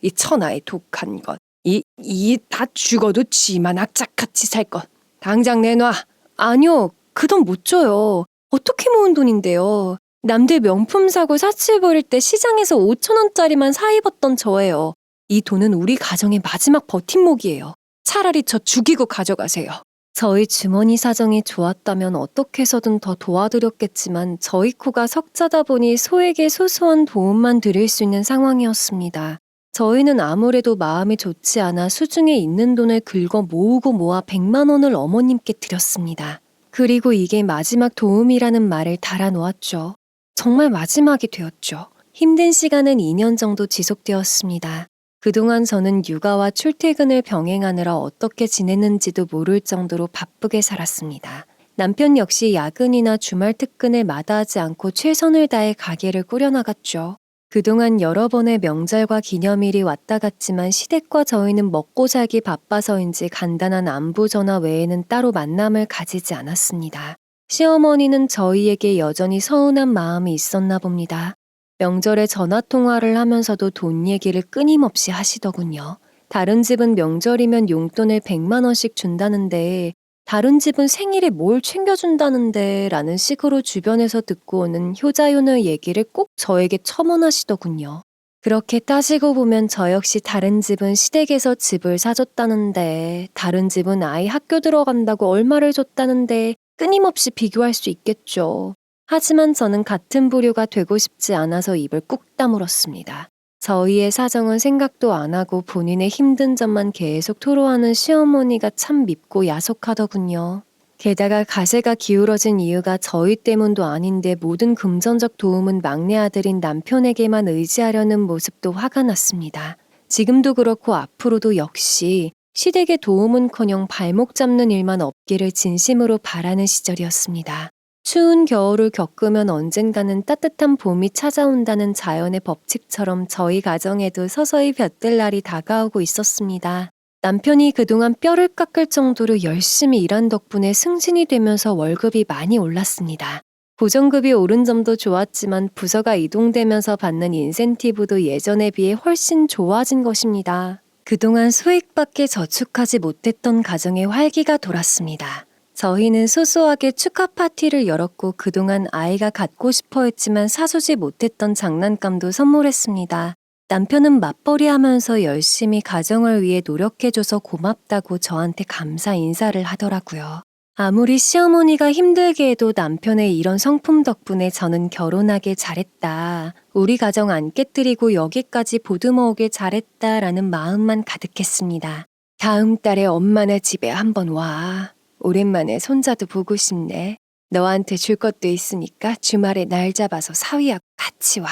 이 천하의 독한 것. 이 다 죽어도 지만 악착같이 살 것. 당장 내놔. 아니요, 그 돈 못 줘요. 어떻게 모은 돈인데요. 남들 명품 사고 사치 부릴 때 시장에서 5,000원짜리만 사 입었던 저예요. 이 돈은 우리 가정의 마지막 버팀목이에요. 차라리 저 죽이고 가져가세요. 저희 주머니 사정이 좋았다면 어떻게 해서든 더 도와드렸겠지만 저희 코가 석자다 보니 소에게 소소한 도움만 드릴 수 있는 상황이었습니다. 저희는 아무래도 마음이 좋지 않아 수중에 있는 돈을 긁어 모으고 모아 100만 원을 어머님께 드렸습니다. 그리고 이게 마지막 도움이라는 말을 달아놓았죠. 정말 마지막이 되었죠. 힘든 시간은 2년 정도 지속되었습니다. 그동안 저는 육아와 출퇴근을 병행하느라 어떻게 지냈는지도 모를 정도로 바쁘게 살았습니다. 남편 역시 야근이나 주말 특근을 마다하지 않고 최선을 다해 가게를 꾸려나갔죠. 그동안 여러 번의 명절과 기념일이 왔다 갔지만 시댁과 저희는 먹고 살기 바빠서인지 간단한 안부 전화 외에는 따로 만남을 가지지 않았습니다. 시어머니는 저희에게 여전히 서운한 마음이 있었나 봅니다. 명절에 전화통화를 하면서도 돈 얘기를 끊임없이 하시더군요. 다른 집은 명절이면 용돈을 100만 원씩 준다는데 다른 집은 생일에 뭘 챙겨준다는데 라는 식으로 주변에서 듣고 오는 효자효녀 얘기를 꼭 저에게 첨언하시더군요. 그렇게 따지고 보면 저 역시 다른 집은 시댁에서 집을 사줬다는데 다른 집은 아이 학교 들어간다고 얼마를 줬다는데 끊임없이 비교할 수 있겠죠. 하지만 저는 같은 부류가 되고 싶지 않아서 입을 꾹 다물었습니다. 저희의 사정은 생각도 안 하고 본인의 힘든 점만 계속 토로하는 시어머니가 참 밉고 야속하더군요. 게다가 가세가 기울어진 이유가 저희 때문도 아닌데 모든 금전적 도움은 막내 아들인 남편에게만 의지하려는 모습도 화가 났습니다. 지금도 그렇고 앞으로도 역시 시댁의 도움은커녕 발목 잡는 일만 없기를 진심으로 바라는 시절이었습니다. 추운 겨울을 겪으면 언젠가는 따뜻한 봄이 찾아온다는 자연의 법칙처럼 저희 가정에도 서서히 볕들 날이 다가오고 있었습니다. 남편이 그동안 뼈를 깎을 정도로 열심히 일한 덕분에 승진이 되면서 월급이 많이 올랐습니다. 고정급이 오른 점도 좋았지만 부서가 이동되면서 받는 인센티브도 예전에 비해 훨씬 좋아진 것입니다. 그동안 수익밖에 저축하지 못했던 가정에 활기가 돌았습니다. 저희는 소소하게 축하 파티를 열었고 그동안 아이가 갖고 싶어 했지만 사주지 못했던 장난감도 선물했습니다. 남편은 맞벌이 하면서 열심히 가정을 위해 노력해줘서 고맙다고 저한테 감사 인사를 하더라고요. 아무리 시어머니가 힘들게 해도 남편의 이런 성품 덕분에 저는 결혼하길 잘했다. 우리 가정 안 깨뜨리고 여기까지 보듬어오길 잘했다라는 마음만 가득했습니다. 다음 달에 엄마네 집에 한번 와. 오랜만에 손자도 보고 싶네. 너한테 줄 것도 있으니까 주말에 날 잡아서 사위하고 같이 와.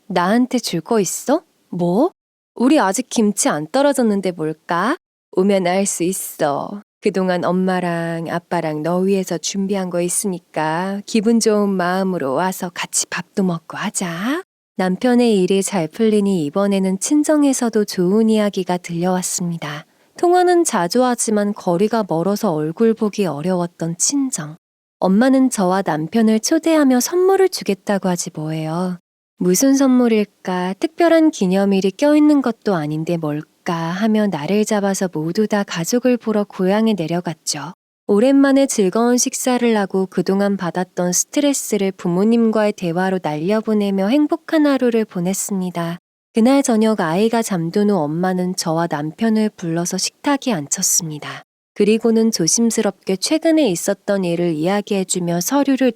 나한테 줄 거 있어? 뭐? 우리 아직 김치 안 떨어졌는데 뭘까? 오면 알 수 있어. 그동안 엄마랑 아빠랑 너 위해서 준비한 거 있으니까 기분 좋은 마음으로 와서 같이 밥도 먹고 하자. 남편의 일이 잘 풀리니 이번에는 친정에서도 좋은 이야기가 들려왔습니다. 통화는 자주 하지만 거리가 멀어서 얼굴 보기 어려웠던 친정. 엄마는 저와 남편을 초대하며 선물을 주겠다고 하지 뭐예요. 무슨 선물일까? 특별한 기념일이 껴있는 것도 아닌데 뭘까 하며 나를 잡아서 모두 다 가족을 보러 고향에 내려갔죠. 오랜만에 즐거운 식사를 하고 그동안 받았던 스트레스를 부모님과의 대화로 날려보내며 행복한 하루를 보냈습니다. 그날 저녁 아이가 잠든 후 엄마는 저와 남편을 불러서 식탁에 앉혔습니다. 그리고는 조심스럽게 최근에 있었던 일을 이야기해주며 서류를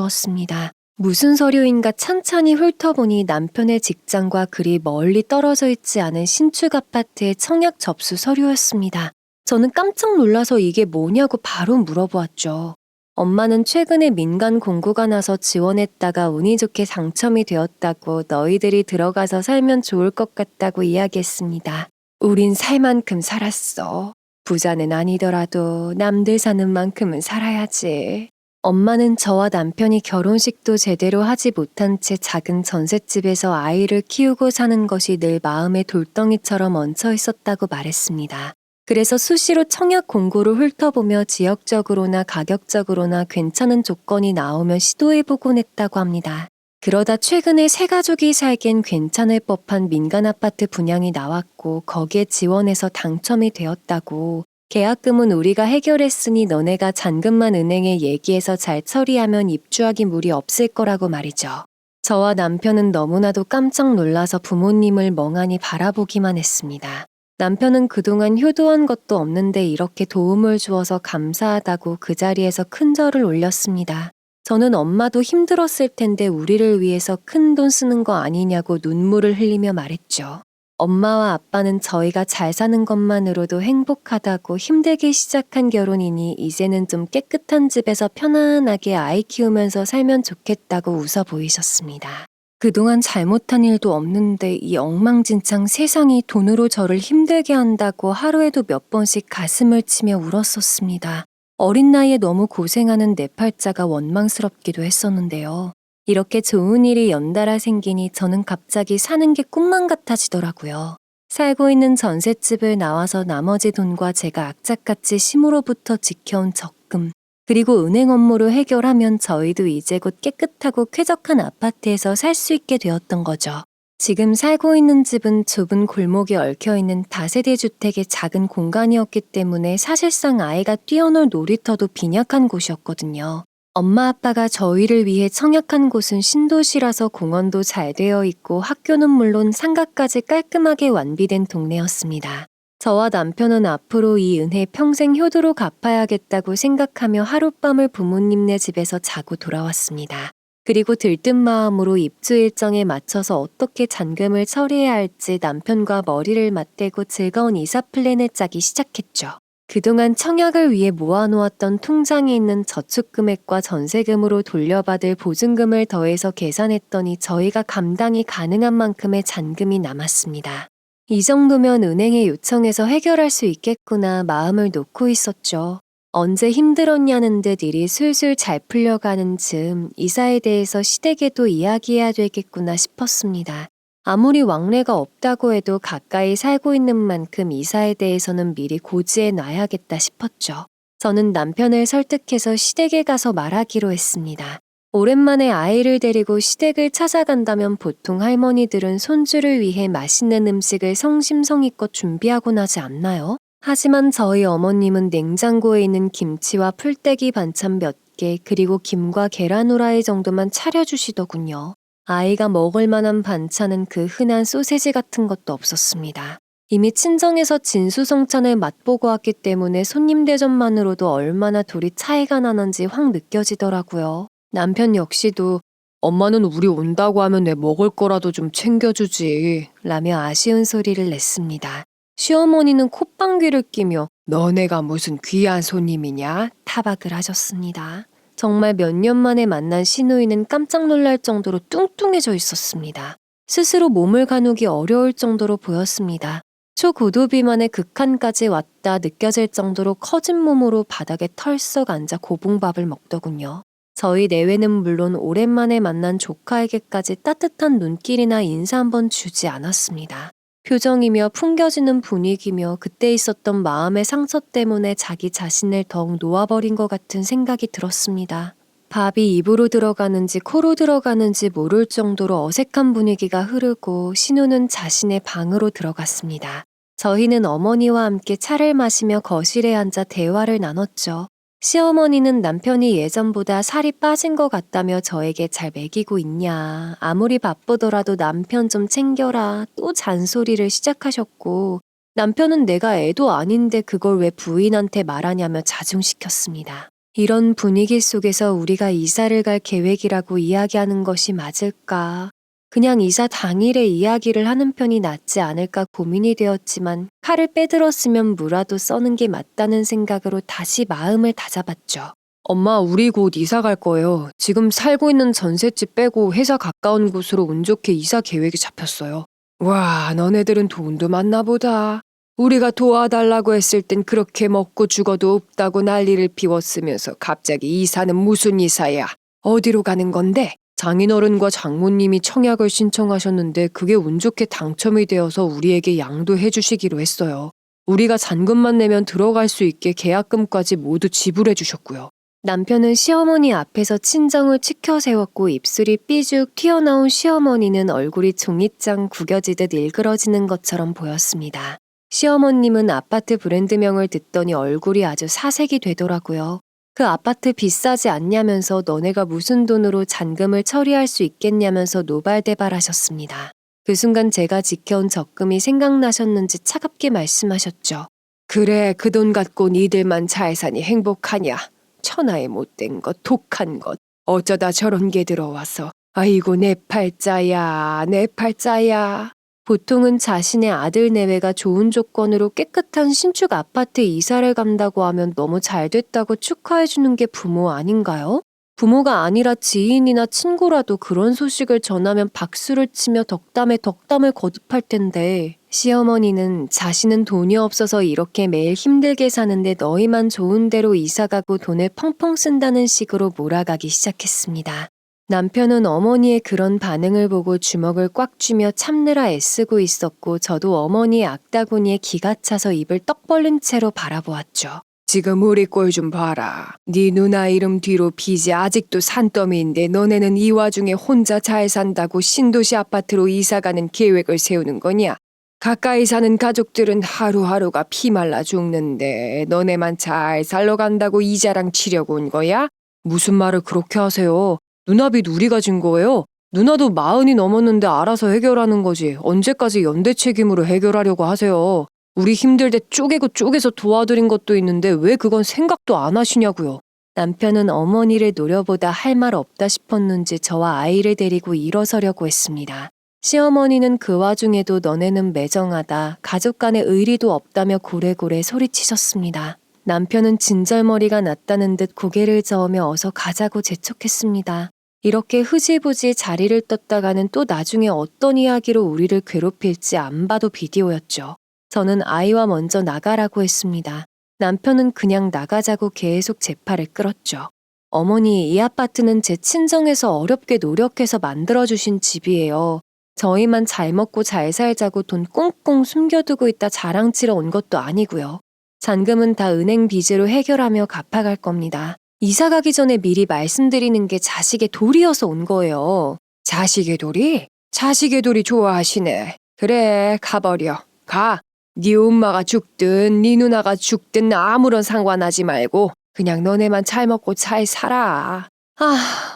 넘겨주었습니다. 무슨 서류인가 찬찬히 훑어보니 남편의 직장과 그리 멀리 떨어져 있지 않은 신축 아파트의 청약 접수 서류였습니다. 저는 깜짝 놀라서 이게 뭐냐고 바로 물어보았죠. 엄마는 최근에 민간 공고가 나서 지원했다가 운이 좋게 당첨이 되었다고 너희들이 들어가서 살면 좋을 것 같다고 이야기했습니다. 우린 살 만큼 살았어. 부자는 아니더라도 남들 사는 만큼은 살아야지. 엄마는 저와 남편이 결혼식도 제대로 하지 못한 채 작은 전셋집에서 아이를 키우고 사는 것이 늘 마음의 돌덩이처럼 얹혀 있었다고 말했습니다. 그래서 수시로 청약 공고를 훑어보며 지역적으로나 가격적으로나 괜찮은 조건이 나오면 시도해보곤 했다고 합니다. 그러다 최근에 세 가족이 살기엔 괜찮을 법한 민간 아파트 분양이 나왔고 거기에 지원해서 당첨이 되었다고. 계약금은 우리가 해결했으니 너네가 잔금만 은행에 얘기해서 잘 처리하면 입주하기 무리 없을 거라고 말이죠. 저와 남편은 너무나도 깜짝 놀라서 부모님을 멍하니 바라보기만 했습니다. 남편은 그동안 효도한 것도 없는데 이렇게 도움을 주어서 감사하다고 그 자리에서 큰 절을 올렸습니다. 저는 엄마도 힘들었을 텐데 우리를 위해서 큰 돈 쓰는 거 아니냐고 눈물을 흘리며 말했죠. 엄마와 아빠는 저희가 잘 사는 것만으로도 행복하다고 힘들게 시작한 결혼이니 이제는 좀 깨끗한 집에서 편안하게 아이 키우면서 살면 좋겠다고 웃어 보이셨습니다. 그동안 잘못한 일도 없는데 이 엉망진창 세상이 돈으로 저를 힘들게 한다고 하루에도 몇 번씩 가슴을 치며 울었었습니다. 어린 나이에 너무 고생하는 내 팔자가 원망스럽기도 했었는데요. 이렇게 좋은 일이 연달아 생기니 저는 갑자기 사는 게 꿈만 같아지더라고요. 살고 있는 전셋집을 나와서 나머지 돈과 제가 악착같이 심으로부터 지켜온 적금, 그리고 은행 업무를 해결하면 저희도 이제 곧 깨끗하고 쾌적한 아파트에서 살 수 있게 되었던 거죠. 지금 살고 있는 집은 좁은 골목에 얽혀있는 다세대 주택의 작은 공간이었기 때문에 사실상 아이가 뛰어놀 놀이터도 빈약한 곳이었거든요. 엄마 아빠가 저희를 위해 청약한 곳은 신도시라서 공원도 잘 되어 있고 학교는 물론 상가까지 깔끔하게 완비된 동네였습니다. 저와 남편은 앞으로 이 은혜 평생 효도로 갚아야겠다고 생각하며 하룻밤을 부모님네 집에서 자고 돌아왔습니다. 그리고 들뜬 마음으로 입주 일정에 맞춰서 어떻게 잔금을 처리해야 할지 남편과 머리를 맞대고 즐거운 이사 플랜을 짜기 시작했죠. 그동안 청약을 위해 모아놓았던 통장에 있는 저축금액과 전세금으로 돌려받을 보증금을 더해서 계산했더니 저희가 감당이 가능한 만큼의 잔금이 남았습니다. 이 정도면 은행에 요청해서 해결할 수 있겠구나 마음을 놓고 있었죠. 언제 힘들었냐는 듯 일이 술술 잘 풀려가는 즈음 이사에 대해서 시댁에도 이야기해야 되겠구나 싶었습니다. 아무리 왕래가 없다고 해도 가까이 살고 있는 만큼 이사에 대해서는 미리 고지해 놔야겠다 싶었죠. 저는 남편을 설득해서 시댁에 가서 말하기로 했습니다. 오랜만에 아이를 데리고 시댁을 찾아간다면 보통 할머니들은 손주를 위해 맛있는 음식을 성심성의껏 준비하곤 하지 않나요? 하지만 저희 어머님은 냉장고에 있는 김치와 풀떼기 반찬 몇 개 그리고 김과 계란 후라이 정도만 차려주시더군요. 아이가 먹을 만한 반찬은 그 흔한 소세지 같은 것도 없었습니다. 이미 친정에서 진수성찬을 맛보고 왔기 때문에 손님 대접만으로도 얼마나 둘이 차이가 나는지 확 느껴지더라고요. 남편 역시도 엄마는 우리 온다고 하면 내 먹을 거라도 좀 챙겨주지 라며 아쉬운 소리를 냈습니다. 시어머니는 콧방귀를 끼며 너네가 무슨 귀한 손님이냐? 타박을 하셨습니다. 정말 몇 년 만에 만난 시누이는 깜짝 놀랄 정도로 뚱뚱해져 있었습니다. 스스로 몸을 가누기 어려울 정도로 보였습니다. 초고도 비만의 극한까지 왔다 느껴질 정도로 커진 몸으로 바닥에 털썩 앉아 고봉밥을 먹더군요. 저희 내외는 물론 오랜만에 만난 조카에게까지 따뜻한 눈길이나 인사 한번 주지 않았습니다. 표정이며 풍겨지는 분위기며 그때 있었던 마음의 상처 때문에 자기 자신을 더욱 놓아버린 것 같은 생각이 들었습니다. 밥이 입으로 들어가는지 코로 들어가는지 모를 정도로 어색한 분위기가 흐르고 신우는 자신의 방으로 들어갔습니다. 저희는 어머니와 함께 차를 마시며 거실에 앉아 대화를 나눴죠. 시어머니는 남편이 예전보다 살이 빠진 것 같다며 저에게 잘 먹이고 있냐, 아무리 바쁘더라도 남편 좀 챙겨라 또 잔소리를 시작하셨고, 남편은 내가 애도 아닌데 그걸 왜 부인한테 말하냐며 자중시켰습니다. 이런 분위기 속에서 우리가 이사를 갈 계획이라고 이야기하는 것이 맞을까? 그냥 이사 당일에 이야기를 하는 편이 낫지 않을까 고민이 되었지만 칼을 빼들었으면 무라도 써는 게 맞다는 생각으로 다시 마음을 다잡았죠. 엄마, 우리 곧 이사 갈 거예요. 지금 살고 있는 전셋집 빼고 회사 가까운 곳으로 운 좋게 이사 계획이 잡혔어요. 와, 너네들은 돈도 많나 보다. 우리가 도와달라고 했을 땐 그렇게 먹고 죽어도 없다고 난리를 피웠으면서 갑자기 이사는 무슨 이사야? 어디로 가는 건데? 장인어른과 장모님이 청약을 신청하셨는데 그게 운 좋게 당첨이 되어서 우리에게 양도해 주시기로 했어요. 우리가 잔금만 내면 들어갈 수 있게 계약금까지 모두 지불해 주셨고요. 남편은 시어머니 앞에서 친정을 치켜 세웠고 입술이 삐죽 튀어나온 시어머니는 얼굴이 종이장 구겨지듯 일그러지는 것처럼 보였습니다. 시어머님은 아파트 브랜드명을 듣더니 얼굴이 아주 사색이 되더라고요. 그 아파트 비싸지 않냐면서 너네가 무슨 돈으로 잔금을 처리할 수 있겠냐면서 노발대발하셨습니다. 그 순간 제가 지켜온 적금이 생각나셨는지 차갑게 말씀하셨죠. 그래, 그 돈 갖고 니들만 잘 사니 행복하냐. 천하의 못된 것, 독한 것. 어쩌다 저런 게 들어와서. 아이고 내 팔자야, 내 팔자야. 보통은 자신의 아들 내외가 좋은 조건으로 깨끗한 신축 아파트 이사를 간다고 하면 너무 잘 됐다고 축하해주는 게 부모 아닌가요? 부모가 아니라 지인이나 친구라도 그런 소식을 전하면 박수를 치며 덕담에 덕담을 거듭할 텐데, 시어머니는 자신은 돈이 없어서 이렇게 매일 힘들게 사는데 너희만 좋은 데로 이사가고 돈을 펑펑 쓴다는 식으로 몰아가기 시작했습니다. 남편은 어머니의 그런 반응을 보고 주먹을 꽉 쥐며 참느라 애쓰고 있었고 저도 어머니의 악다구니에 기가 차서 입을 떡 벌린 채로 바라보았죠. 지금 우리 꼴 좀 봐라. 네 누나 이름 뒤로 빚이 아직도 산더미인데 너네는 이 와중에 혼자 잘 산다고 신도시 아파트로 이사가는 계획을 세우는 거냐? 가까이 사는 가족들은 하루하루가 피말라 죽는데 너네만 잘 살러 간다고 이 자랑 치려고 온 거야? 무슨 말을 그렇게 하세요? 누나 빚 우리가 진 거예요. 누나도 40이 넘었는데 알아서 해결하는 거지. 언제까지 연대 책임으로 해결하려고 하세요. 우리 힘들 때 쪼개고 쪼개서 도와드린 것도 있는데 왜 그건 생각도 안 하시냐고요. 남편은 어머니를 노려보다 할 말 없다 싶었는지 저와 아이를 데리고 일어서려고 했습니다. 시어머니는 그 와중에도 너네는 매정하다, 가족 간의 의리도 없다며 고래고래 소리치셨습니다. 남편은 진절머리가 났다는 듯 고개를 저으며 어서 가자고 재촉했습니다. 이렇게 흐지부지 자리를 떴다가는 또 나중에 어떤 이야기로 우리를 괴롭힐지 안 봐도 비디오였죠. 저는 아이와 먼저 나가라고 했습니다. 남편은 그냥 나가자고 계속 제 팔을 끌었죠. 어머니, 이 아파트는 제 친정에서 어렵게 노력해서 만들어주신 집이에요. 저희만 잘 먹고 잘 살자고 돈 꽁꽁 숨겨두고 있다 자랑치러 온 것도 아니고요. 잔금은 다 은행 빚으로 해결하며 갚아갈 겁니다. 이사 가기 전에 미리 말씀드리는 게 자식의 도리여서 온 거예요. 자식의 도리? 자식의 도리 좋아하시네. 그래, 가버려. 가. 네 엄마가 죽든 네 누나가 죽든 아무런 상관하지 말고 그냥 너네만 잘 먹고 잘 살아.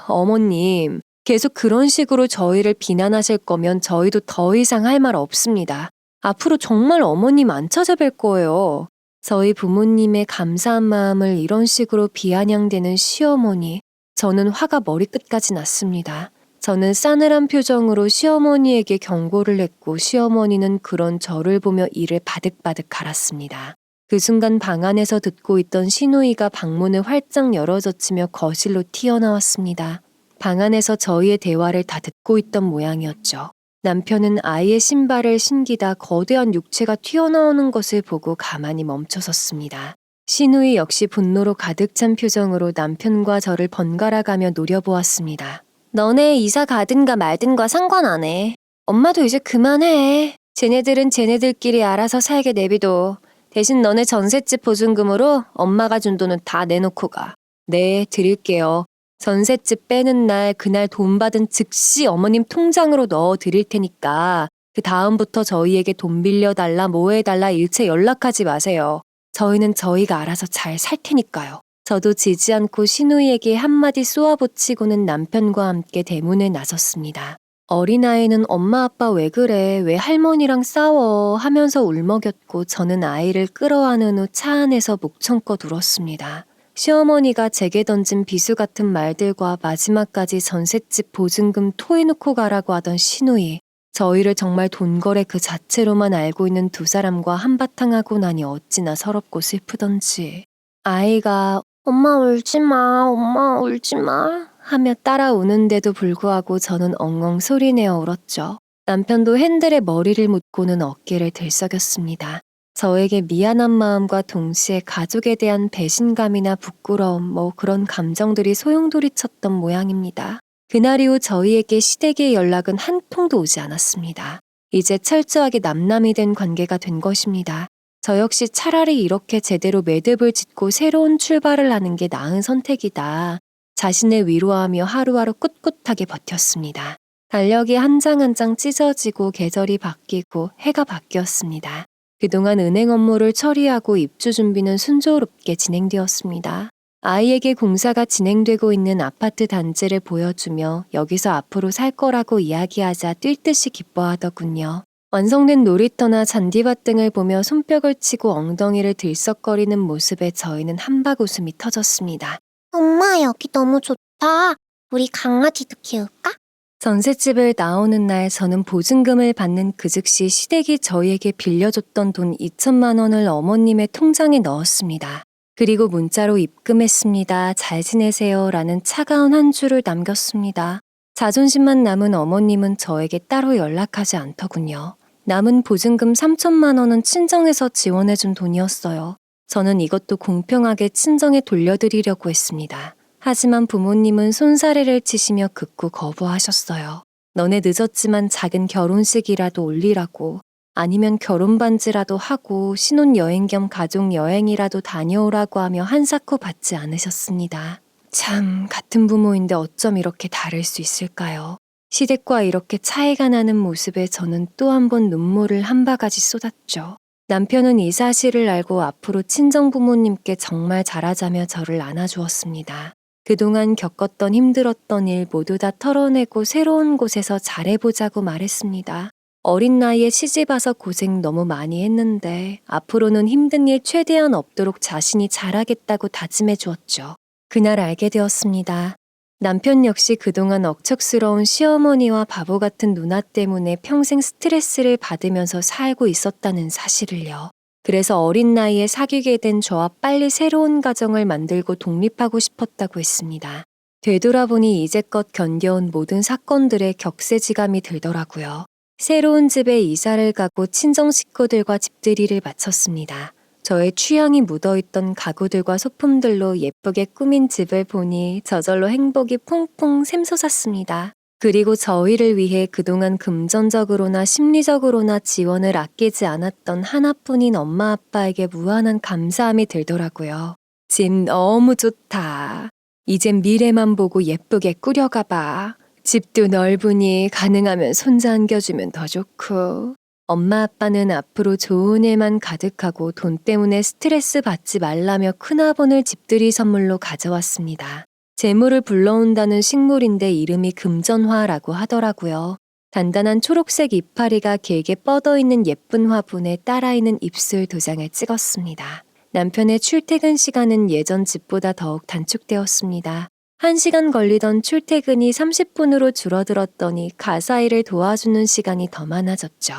어머님, 계속 그런 식으로 저희를 비난하실 거면 저희도 더 이상 할 말 없습니다. 앞으로 정말 어머님 안 찾아뵐 거예요. 저희 부모님의 감사한 마음을 이런 식으로 비아냥대는 시어머니. 저는 화가 머리끝까지 났습니다. 저는 싸늘한 표정으로 시어머니에게 경고를 했고 시어머니는 그런 저를 보며 이를 바득바득 갈았습니다. 그 순간 방 안에서 듣고 있던 시누이가 방문을 활짝 열어젖히며 거실로 튀어나왔습니다. 방 안에서 저희의 대화를 다 듣고 있던 모양이었죠. 남편은 아이의 신발을 신기다 거대한 육체가 튀어나오는 것을 보고 가만히 멈춰섰습니다. 시누이 역시 분노로 가득 찬 표정으로 남편과 저를 번갈아가며 노려보았습니다. 너네 이사 가든가 말든가 상관 안 해. 엄마도 이제 그만해. 쟤네들은 쟤네들끼리 알아서 살게 내비둬. 대신 너네 전셋집 보증금으로 엄마가 준 돈은 다 내놓고 가. 네, 드릴게요. 전셋집 빼는 날 그날 돈 받은 즉시 어머님 통장으로 넣어 드릴 테니까 그 다음부터 저희에게 돈 빌려달라 뭐 해달라 일체 연락하지 마세요. 저희는 저희가 알아서 잘 살 테니까요. 저도 지지 않고 시누이에게 한마디 쏘아붙이고는 남편과 함께 대문에 나섰습니다. 어린아이는 엄마 아빠 왜 그래 왜 할머니랑 싸워 하면서 울먹였고 저는 아이를 끌어안은 후 차 안에서 목청껏 울었습니다. 시어머니가 제게 던진 비수 같은 말들과 마지막까지 전셋집 보증금 토해놓고 가라고 하던 시누이. 저희를 정말 돈거래 그 자체로만 알고 있는 두 사람과 한바탕 하고 나니 어찌나 서럽고 슬프던지. 아이가 엄마 울지마 엄마 울지마 하며 따라 우는데도 불구하고 저는 엉엉 소리내어 울었죠. 남편도 핸들에 머리를 묻고는 어깨를 들썩였습니다. 저에게 미안한 마음과 동시에 가족에 대한 배신감이나 부끄러움 뭐 그런 감정들이 소용돌이쳤던 모양입니다. 그날 이후 저희에게 시댁의 연락은 한 통도 오지 않았습니다. 이제 철저하게 남남이 된 관계가 된 것입니다. 저 역시 차라리 이렇게 제대로 매듭을 짓고 새로운 출발을 하는 게 나은 선택이다. 자신을 위로하며 하루하루 꿋꿋하게 버텼습니다. 달력이 한 장 한 장 찢어지고 계절이 바뀌고 해가 바뀌었습니다. 그동안 은행 업무를 처리하고 입주 준비는 순조롭게 진행되었습니다. 아이에게 공사가 진행되고 있는 아파트 단지를 보여주며 여기서 앞으로 살 거라고 이야기하자 뛸 듯이 기뻐하더군요. 완성된 놀이터나 잔디밭 등을 보며 손뼉을 치고 엉덩이를 들썩거리는 모습에 저희는 한박 웃음이 터졌습니다. 엄마, 여기 너무 좋다. 우리 강아지도 키울까? 전셋집을 나오는 날 저는 보증금을 받는 그 즉시 시댁이 저희에게 빌려줬던 돈 2천만 원을 어머님의 통장에 넣었습니다. 그리고 문자로 입금했습니다. 잘 지내세요 라는 차가운 한 줄을 남겼습니다. 자존심만 남은 어머님은 저에게 따로 연락하지 않더군요. 남은 보증금 3천만 원은 친정에서 지원해준 돈이었어요. 저는 이것도 공평하게 친정에 돌려드리려고 했습니다. 하지만 부모님은 손사래를 치시며 극구 거부하셨어요. 너네 늦었지만 작은 결혼식이라도 올리라고 아니면 결혼 반지라도 하고 신혼여행 겸 가족여행이라도 다녀오라고 하며 한사코 받지 않으셨습니다. 참 같은 부모인데 어쩜 이렇게 다를 수 있을까요? 시댁과 이렇게 차이가 나는 모습에 저는 또 한 번 눈물을 한 바가지 쏟았죠. 남편은 이 사실을 알고 앞으로 친정부모님께 정말 잘하자며 저를 안아주었습니다. 그동안 겪었던 힘들었던 일 모두 다 털어내고 새로운 곳에서 잘해보자고 말했습니다. 어린 나이에 시집와서 고생 너무 많이 했는데 앞으로는 힘든 일 최대한 없도록 자신이 잘하겠다고 다짐해 주었죠. 그날 알게 되었습니다. 남편 역시 그동안 억척스러운 시어머니와 바보 같은 누나 때문에 평생 스트레스를 받으면서 살고 있었다는 사실을요. 그래서 어린 나이에 사귀게 된 저와 빨리 새로운 가정을 만들고 독립하고 싶었다고 했습니다. 되돌아보니 이제껏 견뎌온 모든 사건들의 격세지감이 들더라고요. 새로운 집에 이사를 가고 친정 식구들과 집들이를 마쳤습니다. 저의 취향이 묻어있던 가구들과 소품들로 예쁘게 꾸민 집을 보니 저절로 행복이 퐁퐁 샘솟았습니다. 그리고 저희를 위해 그동안 금전적으로나 심리적으로나 지원을 아끼지 않았던 하나뿐인 엄마 아빠에게 무한한 감사함이 들더라고요. 집 너무 좋다. 이젠 미래만 보고 예쁘게 꾸려가봐. 집도 넓으니 가능하면 손자 안겨주면 더 좋고. 엄마 아빠는 앞으로 좋은 일만 가득하고 돈 때문에 스트레스 받지 말라며 큰아본을 집들이 선물로 가져왔습니다. 재물을 불러온다는 식물인데 이름이 금전화라고 하더라고요. 단단한 초록색 이파리가 길게 뻗어있는 예쁜 화분에 딸아이는 입술 도장을 찍었습니다. 남편의 출퇴근 시간은 예전 집보다 더욱 단축되었습니다. 1시간 걸리던 출퇴근이 30분으로 줄어들었더니 가사일을 도와주는 시간이 더 많아졌죠.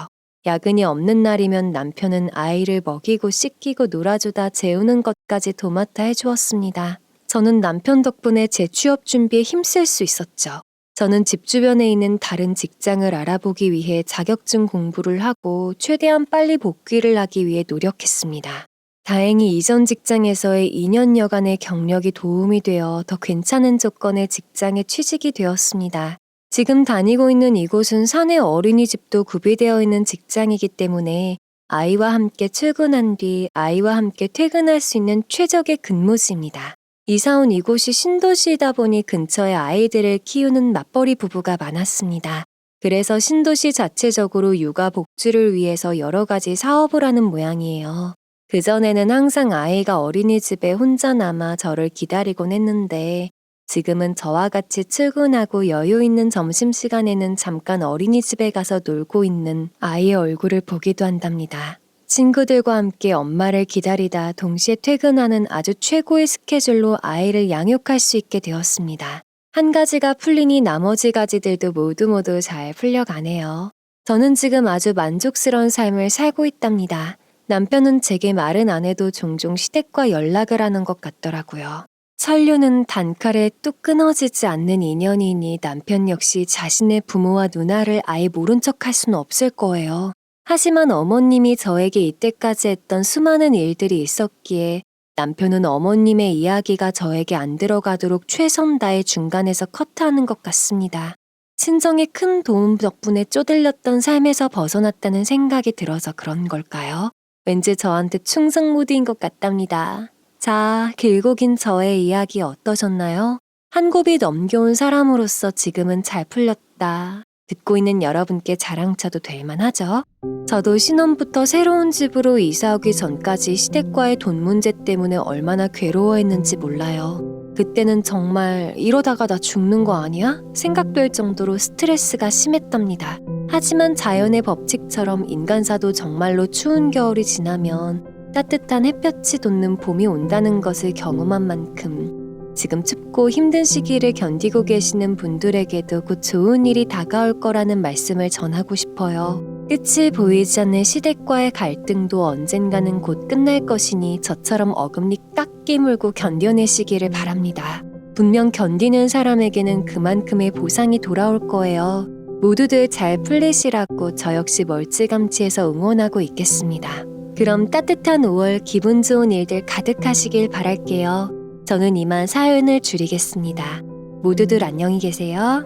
야근이 없는 날이면 남편은 아이를 먹이고 씻기고 놀아주다 재우는 것까지 도맡아 해주었습니다. 저는 남편 덕분에 제 취업 준비에 힘쓸 수 있었죠. 저는 집 주변에 있는 다른 직장을 알아보기 위해 자격증 공부를 하고 최대한 빨리 복귀를 하기 위해 노력했습니다. 다행히 이전 직장에서의 2년여간의 경력이 도움이 되어 더 괜찮은 조건의 직장에 취직이 되었습니다. 지금 다니고 있는 이곳은 사내 어린이집도 구비되어 있는 직장이기 때문에 아이와 함께 출근한 뒤 아이와 함께 퇴근할 수 있는 최적의 근무지입니다. 이사 온 이곳이 신도시이다 보니 근처에 아이들을 키우는 맞벌이 부부가 많았습니다. 그래서 신도시 자체적으로 육아 복지를 위해서 여러 가지 사업을 하는 모양이에요. 그전에는 항상 아이가 어린이집에 혼자 남아 저를 기다리곤 했는데 지금은 저와 같이 출근하고 여유 있는 점심시간에는 잠깐 어린이집에 가서 놀고 있는 아이의 얼굴을 보기도 한답니다. 친구들과 함께 엄마를 기다리다 동시에 퇴근하는 아주 최고의 스케줄로 아이를 양육할 수 있게 되었습니다. 한 가지가 풀리니 나머지 가지들도 모두 잘 풀려가네요. 저는 지금 아주 만족스러운 삶을 살고 있답니다. 남편은 제게 말은 안 해도 종종 시댁과 연락을 하는 것 같더라고요. 설류는 단칼에 뚝 끊어지지 않는 인연이니 남편 역시 자신의 부모와 누나를 아예 모른 척 할 수는 없을 거예요. 하지만 어머님이 저에게 이때까지 했던 수많은 일들이 있었기에 남편은 어머님의 이야기가 저에게 안 들어가도록 최선 다해 중간에서 커트하는 것 같습니다. 친정의 큰 도움 덕분에 쪼들렸던 삶에서 벗어났다는 생각이 들어서 그런 걸까요? 왠지 저한테 충성 모드인 것 같답니다. 자, 길고 긴 저의 이야기 어떠셨나요? 한 곱이 넘겨온 사람으로서 지금은 잘 풀렸다. 듣고 있는 여러분께 자랑쳐도 될 만하죠? 저도 신혼부터 새로운 집으로 이사 오기 전까지 시댁과의 돈 문제 때문에 얼마나 괴로워했는지 몰라요. 그때는 정말 이러다가 나 죽는 거 아니야? 생각될 정도로 스트레스가 심했답니다. 하지만 자연의 법칙처럼 인간사도 정말로 추운 겨울이 지나면 따뜻한 햇볕이 돋는 봄이 온다는 것을 경험한 만큼 지금 춥고 힘든 시기를 견디고 계시는 분들에게도 곧 좋은 일이 다가올 거라는 말씀을 전하고 싶어요. 끝이 보이지 않는 시댁과의 갈등도 언젠가는 곧 끝날 것이니 저처럼 어금니 깍 깨물고 견뎌내시기를 바랍니다. 분명 견디는 사람에게는 그만큼의 보상이 돌아올 거예요. 모두들 잘 풀리시라고 저 역시 멀찌감치해서 응원하고 있겠습니다. 그럼 따뜻한 5월 기분 좋은 일들 가득하시길 바랄게요. 저는 이만 사연을 줄이겠습니다. 모두들 안녕히 계세요.